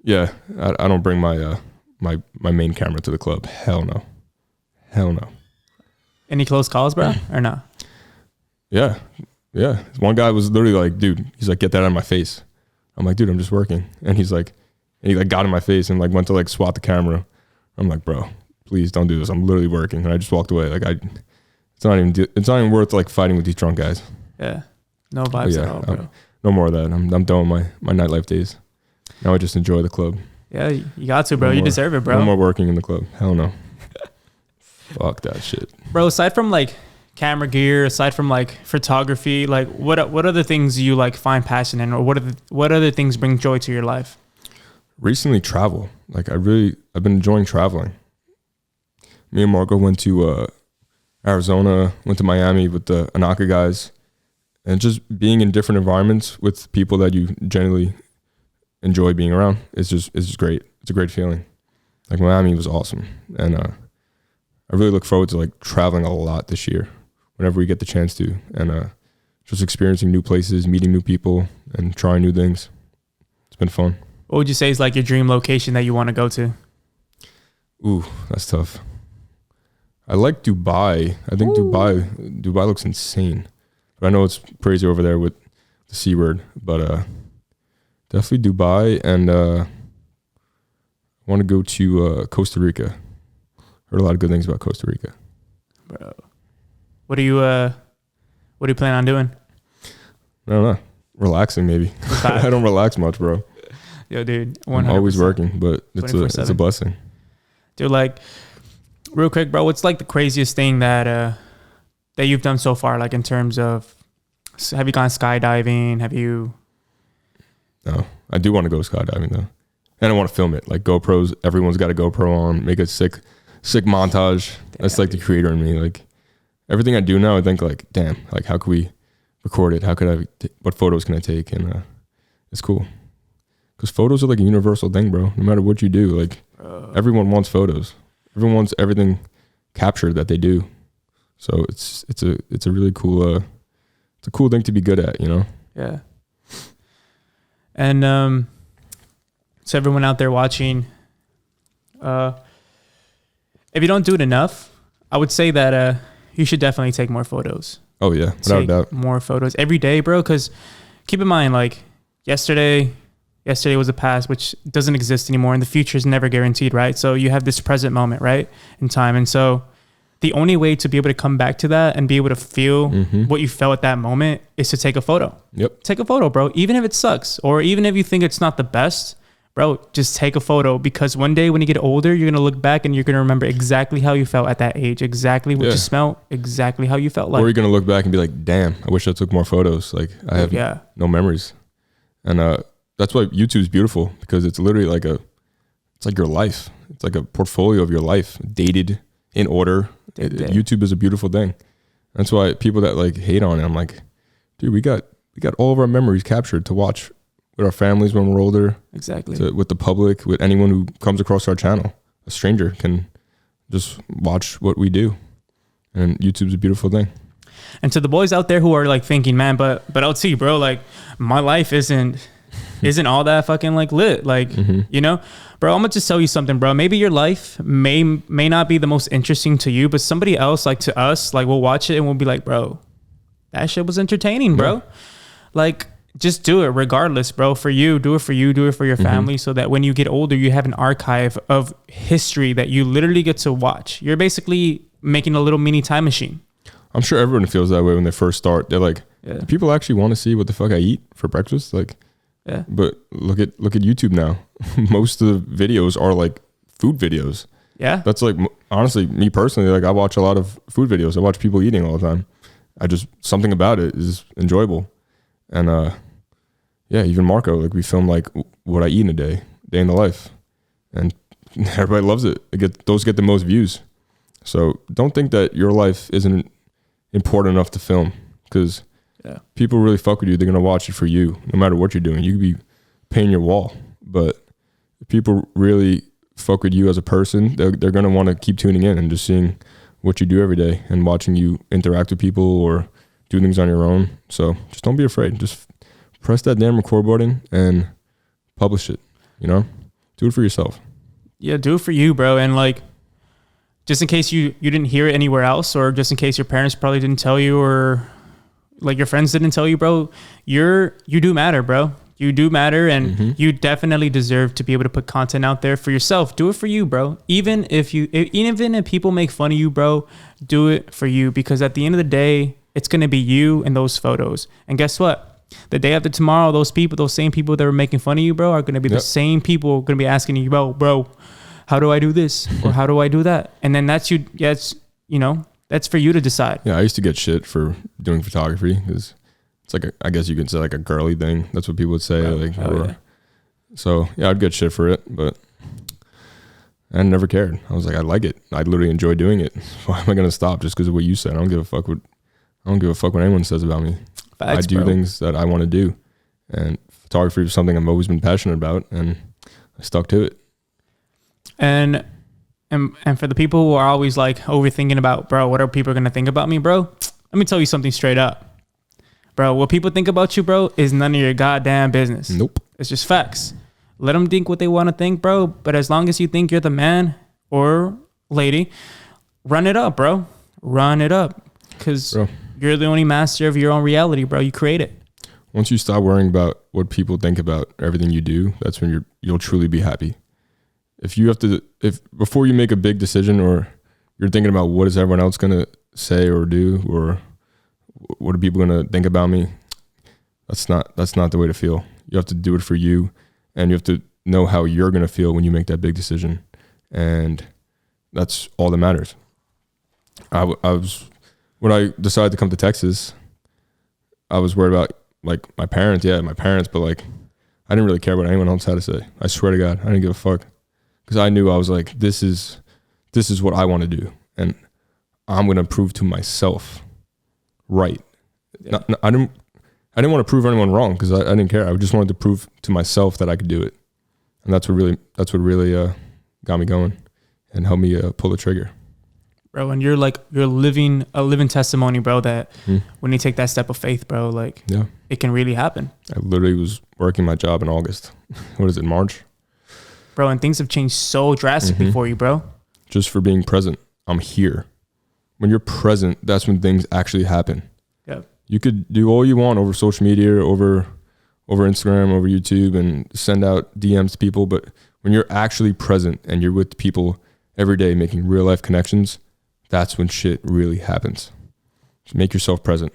yeah, I don't bring my my main camera to the club. Hell no. Any close calls, bro, or no? Yeah. One guy was literally like, dude, he's like, get that out of my face. I'm like, dude, I'm just working. And he like got in my face and like went to like swat the camera. I'm like, bro, please don't do this. I'm literally working. And I just walked away. Like it's not even worth like fighting with these drunk guys. Yeah. No vibes at all, bro. No more of that. I'm done with my nightlife days. Now I just enjoy the club. Yeah, you got to, bro. You deserve it, bro. No more working in the club. Hell no. Fuck that shit. Bro, aside from like camera gear, aside from like photography, like what other things do you like find passion in, or what other things bring joy to your life? Recently, travel. Like I've been enjoying traveling. Me and Marco went to Arizona, went to Miami with the Anaka guys, and just being in different environments with people that you generally enjoy being around. It's just great. It's a great feeling. Like Miami was awesome, and I really look forward to like traveling a lot this year, whenever we get the chance to, and just experiencing new places, meeting new people, and trying new things. It's been fun. What would you say is like your dream location that you want to go to? Ooh, that's tough. I like Dubai. I think Dubai looks insane. But I know it's crazy over there with the C word. But definitely Dubai, and I want to go to Costa Rica. Heard a lot of good things about Costa Rica. Bro, what do you plan on doing? I don't know. Relaxing, maybe. I don't relax much, bro. Yo, dude, 100%. I'm always working, but it's a blessing. Dude, like, real quick, bro, what's like the craziest thing that you've done so far? Like in terms of, have you gone skydiving? Have you? No, I do want to go skydiving though. And I want to film it. Like GoPros, everyone's got a GoPro on, make a sick montage. That's like the creator in me. Like everything I do now, I think like, damn, like how could we record it? How could what photos can I take? And it's cool. Because photos are like a universal thing, bro. No matter what you do, like everyone wants photos. Everyone wants everything captured that they do. So it's a really cool, it's a cool thing to be good at, you know? Yeah. And so everyone out there watching, if you don't do it enough, I would say that you should definitely take more photos. Oh yeah, without a doubt. More photos every day, bro. Because keep in mind, like yesterday was the past, which doesn't exist anymore, and the future is never guaranteed, right? So you have this present moment, right, in time, and so the only way to be able to come back to that and be able to feel what you felt at that moment is to take a photo. Yep. Take a photo, bro. Even if it sucks, or even if you think it's not the best, bro, just take a photo, because one day when you get older, you're going to look back and you're going to remember exactly how you felt at that age, exactly what you smelled, exactly how you felt like. Or you're going to look back and be like, damn, I wish I took more photos. Like I have no memories. And that's why YouTube's beautiful, because it's literally like it's like your life. It's like a portfolio of your life, dated in order. YouTube is a beautiful thing. That's why people that like hate on it, I'm like, dude, we got all of our memories captured to watch with our families when we're older. Exactly. With the public, with anyone who comes across our channel. A stranger can just watch what we do. And YouTube's a beautiful thing. And to the boys out there who are like thinking, man, but LT, bro, like my life isn't all that fucking like lit. Like, you know, bro, I'm gonna just tell you something, bro. Maybe your life may not be the most interesting to you, but somebody else, like to us, like we'll watch it and we'll be like, bro, that shit was entertaining, bro. Like, just do it regardless, bro. For you, do it for you, do it for your family, so that when you get older, you have an archive of history that you literally get to watch. You're basically making a little mini time machine. I'm sure everyone feels that way when they first start. They're like, do people actually want to see what the fuck I eat for breakfast? Like, but look at YouTube now. Most of the videos are like food videos. Yeah. That's like, honestly, me personally, like I watch a lot of food videos. I watch people eating all the time. Something about it is enjoyable. And even Marco, like we film like what I eat in a day in the life, and everybody loves it. Those get the most views. So don't think that your life isn't important enough to film, because people really fuck with you. They're gonna watch it for you, no matter what you're doing. You could be painting your wall, but if people really fuck with you as a person, they're gonna want to keep tuning in and just seeing what you do every day and watching you interact with people or do things on your own. So just don't be afraid. Just press that damn record button and publish it. You know, do it for yourself. Yeah, do it for you, bro. And like, just in case you didn't hear it anywhere else, or just in case your parents probably didn't tell you, or like your friends didn't tell you, bro, you do matter, bro. You do matter, and you definitely deserve to be able to put content out there for yourself. Do it for you, bro. Even if people make fun of you, bro, do it for you, because at the end of the day, it's going to be you and those photos. And guess what? The day after tomorrow, those same people that were making fun of you, bro, are going to be the same people going to be asking you, bro, how do I do this? Or how do I do that? And then that's you. Yeah, it's, that's for you to decide. Yeah, I used to get shit for doing photography, because it's like, I guess you could say like a girly thing. That's what people would say. So yeah, I'd get shit for it, but I never cared. I was like, I like it. I literally enjoy doing it. Why am I going to stop just because of what you said? I don't give a fuck what anyone says about me. Facts, I do things that I want to do, and photography is something I've always been passionate about, and I stuck to it. And for the people who are always like overthinking about, bro, what are people going to think about me, bro? Let me tell you something straight up, bro. What people think about you, bro, is none of your goddamn business. Nope. It's just facts. Let them think what they want to think, bro. But as long as you think you're the man or lady, run it up, bro. Run it up, because you're the only master of your own reality, bro. You create it. Once you stop worrying about what people think about everything you do, that's when you'll truly be happy. If before you make a big decision, or you're thinking about what is everyone else gonna say or do, or what are people gonna think about me, that's not the way to feel. You have to do it for you, and you have to know how you're gonna feel when you make that big decision, and that's all that matters. When I decided to come to Texas, I was worried about like my parents, but like I didn't really care what anyone else had to say. I swear to God, I didn't give a fuck. Because I knew I was like, this is what I want to do. And I'm going to prove to myself right. Yeah. I didn't want to prove anyone wrong because I didn't care. I just wanted to prove to myself that I could do it. And that's what really got me going and helped me pull the trigger. Bro, and you're living a living testimony, bro, that when you take that step of faith, bro, like it can really happen. I literally was working my job in August. What is it, March? Bro, and things have changed so drastically for you, bro. Just for being present. I'm here. When you're present, that's when things actually happen. Yeah. You could do all you want over social media, over Instagram, over YouTube, and send out DMs to people. But when you're actually present and you're with people every day making real life connections, that's when shit really happens. Just make yourself present.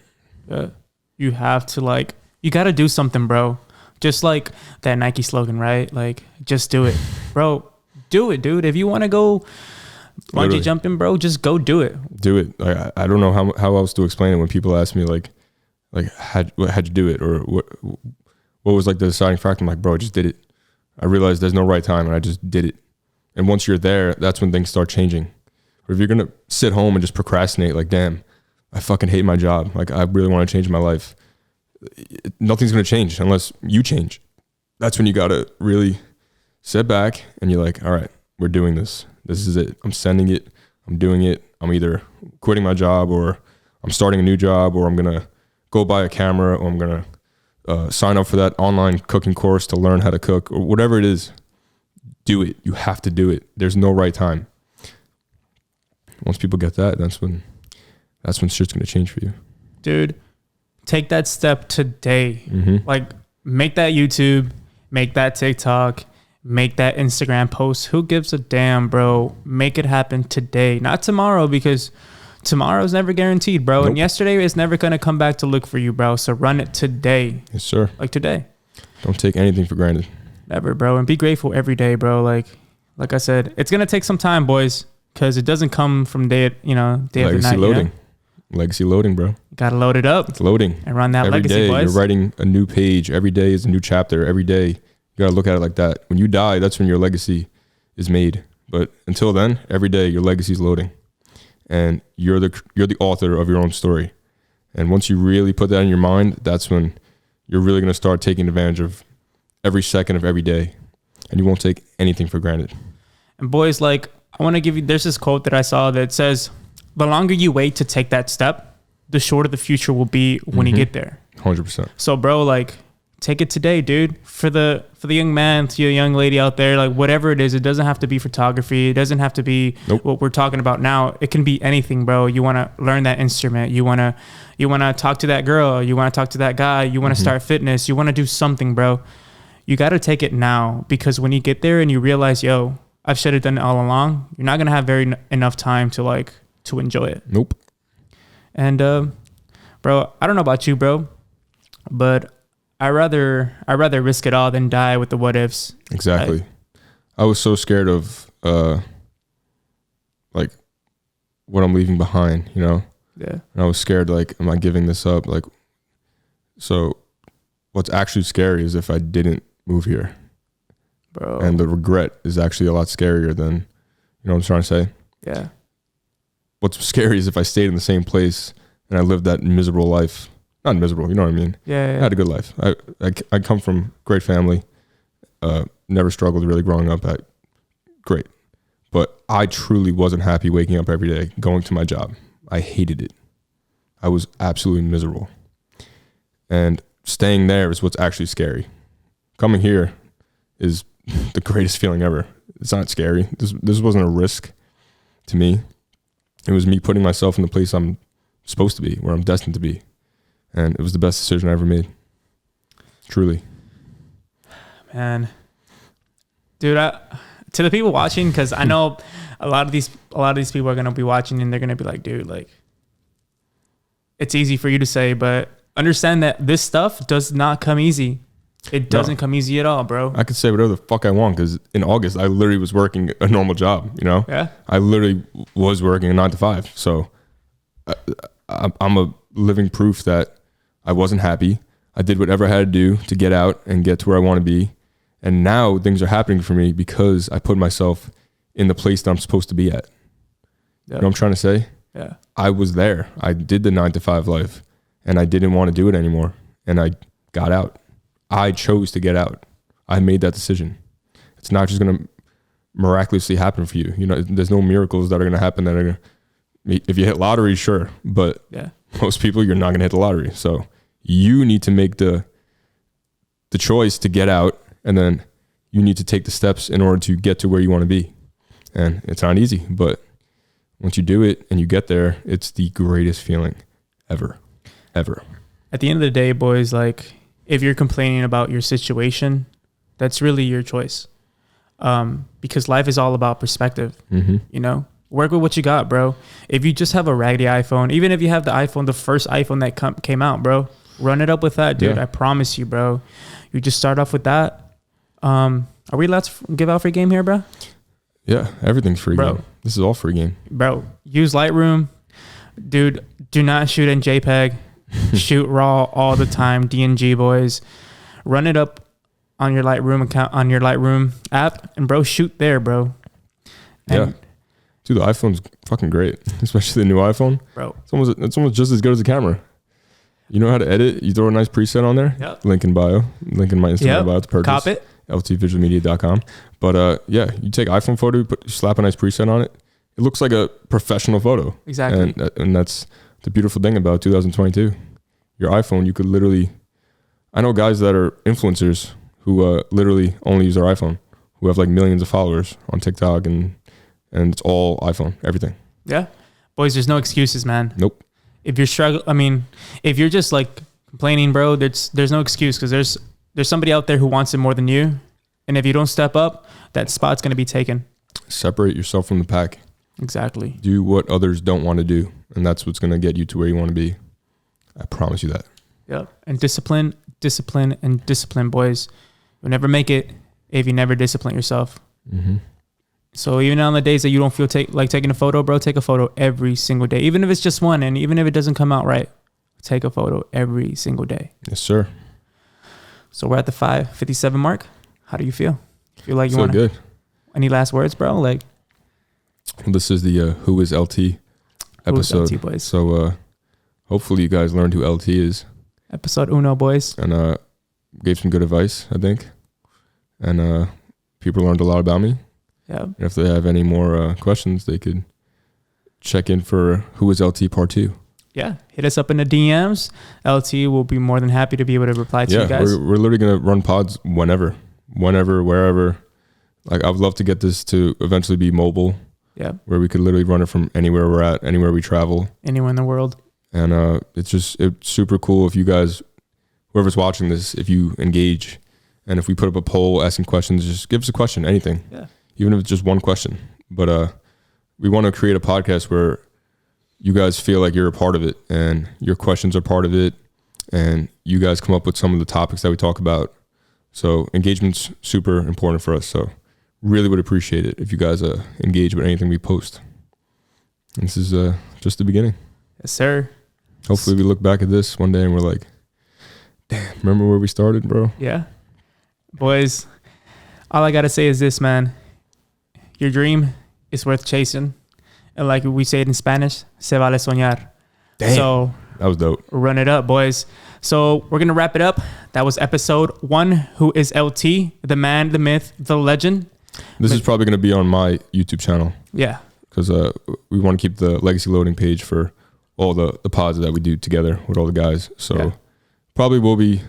Yeah. You have to you got to do something, bro. Just like that Nike slogan, right? Like, just do it, bro. Do it, dude. If you want to go bungee jumping, bro, just go do it. Do it. Like, I don't know how else to explain it when people ask me like how'd you do it, or what was like the deciding factor. I'm like, bro, I just did it. I realized there's no right time, and I just did it. And once you're there, that's when things start changing. Or if you're gonna sit home and just procrastinate, like, damn, I fucking hate my job. Like, I really want to change my life. Nothing's gonna change unless you change. That's when you gotta really sit back and you're like, all right, we're doing this. This is it. I'm sending it. I'm doing it. I'm either quitting my job, or I'm starting a new job, or I'm gonna go buy a camera, or I'm gonna sign up for that online cooking course to learn how to cook, or whatever it is. Do it. You have to do it. There's no right time. Once people get that, that's when shit's gonna change for you. Dude, take that step today. Like, make that YouTube, make that TikTok, make that Instagram post. Who gives a damn, bro? Make it happen today, not tomorrow, because tomorrow's never guaranteed, bro. Nope. And yesterday is never going to come back to look for you, bro. So run it today. Yes, sir. Like today. Don't take anything for granted. Never, bro. And be grateful every day, bro. Like I said, it's going to take some time, boys, because it doesn't come from day after night. Loading. Legacy loading, bro. Got to load it up. It's loading. And run that every legacy, day, boys. You're writing a new page. Every day is a new chapter. Every day, you got to look at it like that. When you die, that's when your legacy is made. But until then, every day, your legacy is loading. And you're the author of your own story. And once you really put that in your mind, that's when you're really going to start taking advantage of every second of every day. And you won't take anything for granted. And boys, I want to give you, there's this quote that I saw that says, the longer you wait to take that step, the shorter the future will be when you get there. 100%. So, bro, take it today, dude. For the young man, to your young lady out there, whatever it is, it doesn't have to be photography. It doesn't have to be what we're talking about now. It can be anything, bro. You want to learn that instrument. You want to talk to that girl. You want to talk to that guy. You want to start fitness. You want to do something, bro. You got to take it now, because when you get there and you realize, yo, I should have done it all along, you're not going to have enough time to enjoy it. Nope. And, bro, I don't know about you, bro, but I'd rather risk it all than die with the what ifs. Exactly. I was so scared of what I'm leaving behind, Yeah. And I was scared, am I giving this up? So what's actually scary is if I didn't move here. Bro. And the regret is actually a lot scarier than, you know what I'm trying to say? Yeah. What's scary is if I stayed in the same place and I lived that miserable life. Not miserable, you know what I mean? Yeah. I had a good life. I come from great family. Never struggled really growing up. Great. But I truly wasn't happy waking up every day, going to my job. I hated it. I was absolutely miserable. And staying there is what's actually scary. Coming here is the greatest feeling ever. It's not scary. This wasn't a risk to me. It was me putting myself in the place I'm supposed to be, where I'm destined to be. And it was the best decision I ever made. Truly. Man. Dude, to the people watching, because I know a lot of these people are going to be watching and they're going to be like, dude, it's easy for you to say, but understand that this stuff does not come easy. It doesn't come easy at all, bro. I could say whatever the fuck I want, because in August, I literally was working a normal job, Yeah. I literally was working a 9 to 5. So I'm a living proof that I wasn't happy. I did whatever I had to do to get out and get to where I want to be. And now things are happening for me because I put myself in the place that I'm supposed to be at. You know what I'm trying to say? Yeah. I was there. I did the 9-to-5 life and I didn't want to do it anymore. And I got out. I chose to get out. I made that decision. It's not just going to miraculously happen for you. You know, there's no miracles that are going to happen that are going to, if you hit lottery, sure. But most people, you're not going to hit the lottery. So you need to make the choice to get out, and then you need to take the steps in order to get to where you want to be. And it's not easy, but once you do it and you get there, it's the greatest feeling ever. At the end of the day, boys, like, if you're complaining about your situation, that's really your choice. Because life is all about perspective. You know, work with what you got, bro. If you just have a raggedy iPhone, even if you have the first iPhone that came out, bro, run it up with that, dude. I promise you, bro. You just start off with that. Are we allowed to give out free game here, bro? Yeah, everything's free game. This is all free game. Bro, use Lightroom. Dude, do not shoot in JPEG. Shoot RAW all the time. DNG, boys. Run it up on your Lightroom account, on your Lightroom app, and bro, shoot there, bro. And dude, the iPhone's fucking great, especially the new iPhone, bro. It's almost just as good as the camera. You know how to edit. You throw a nice preset on there. Link in bio. Link in my Instagram bio to purchase. Cop it. LTvisualmedia.com. But you take iPhone photo, you slap a nice preset on it. It looks like a professional photo. Exactly. And that's the beautiful thing about 2022. Your iPhone, you could literally. I know guys that are influencers who literally only use their iPhone, who have like millions of followers on TikTok, and it's all iPhone, everything. Yeah. Boys, there's no excuses, man. Nope. If you're if you're just like complaining, bro, there's no excuse, because there's somebody out there who wants it more than you. And if you don't step up, that spot's going to be taken. Separate yourself from the pack. Exactly. Do what others don't want to do. And that's what's going to get you to where you want to be. I promise you that. Yeah. And discipline, boys. You'll never make it if you never discipline yourself. So even on the days that you don't feel like taking a photo, bro, take a photo every single day. Even if it's just one, and even if it doesn't come out right, take a photo every single day. Yes, sir. So we're at the 5:57 mark. How do you feel? Feel like you want good. Any last words, bro? Like, this is the Who is LT episode. Who is LT, boys? So hopefully you guys learned who LT is. Episode uno, boys. And gave some good advice, I think. And people learned a lot about me. Yeah. And if they have any more questions, they could check in for Who is LT Part 2. Yeah, hit us up in the DMs. LT will be more than happy to be able to reply to you guys. We're literally going to run pods whenever, wherever. Like, I would love to get this to eventually be mobile. Yeah. Where we could literally run it from anywhere we're at, anywhere we travel. Anywhere in the world. And it's super cool if you guys, whoever's watching this, if you engage, and if we put up a poll asking questions, just give us a question, anything. Yeah. Even if it's just one question. But we want to create a podcast where you guys feel like you're a part of it, and your questions are part of it, and you guys come up with some of the topics that we talk about. So engagement's super important for us. So really would appreciate it if you guys engage with anything we post. And this is just the beginning. Yes, sir. Hopefully we look back at this one day and we're like, damn, remember where we started, bro? Yeah. Boys, all I got to say is this, man. Your dream is worth chasing. And like we say it in Spanish, se vale soñar. Damn. So that was dope. Run it up, boys. So we're going to wrap it up. That was episode 1. Who is LT? The man, the myth, the legend. This is probably going to be on my YouTube channel. Yeah. Because we want to keep the legacy loading page for all the pods that we do together with all the guys. So probably will be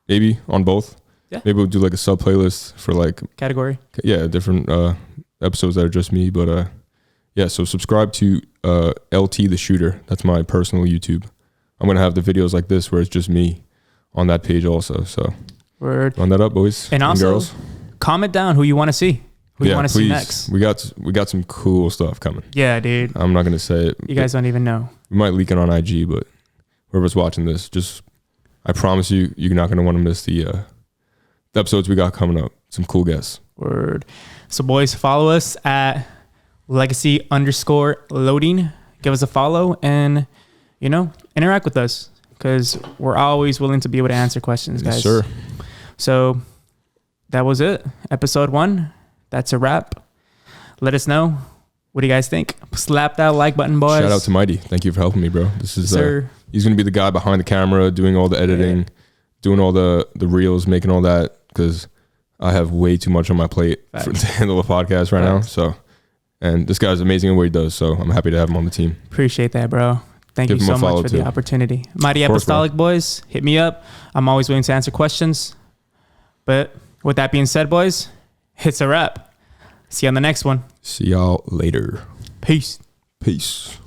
maybe on both. Yeah. Maybe we'll do like a sub playlist for like category. Yeah, different episodes that are just me. But so subscribe to LT the Shooter. That's my personal YouTube. I'm gonna have the videos like this where it's just me on that page also. So run that up, boys and also girls. Comment down who you want to see. Who you want to see next. We got some cool stuff coming. Yeah, dude. I'm not gonna say it. You guys don't even know. We might leak it on IG, but whoever's watching this, I promise you, you're not gonna want to miss the episodes we got coming up. Some cool guests. Word. So boys, follow us at legacy_loading. Give us a follow and interact with us. because we're always willing to be able to answer questions, guys. Yes, sir. So that was it. Episode 1. That's a wrap. Let us know. What do you guys think? Slap that like button, boys. Shout out to Mighty. Thank you for helping me, bro. This is Sir. He's gonna be the guy behind the camera, doing all the editing, doing all the reels, making all that, because I have way too much on my plate to handle a podcast right now. So, and this guy's amazing at what he does. So I'm happy to have him on the team. Appreciate that, bro. Thank Give you him a so much follow for too. the opportunity. Mighty Of course, Apostolic boys, hit me up. I'm always willing to answer questions. But with that being said, boys, it's a wrap. See you on the next one. See y'all later. Peace. Peace.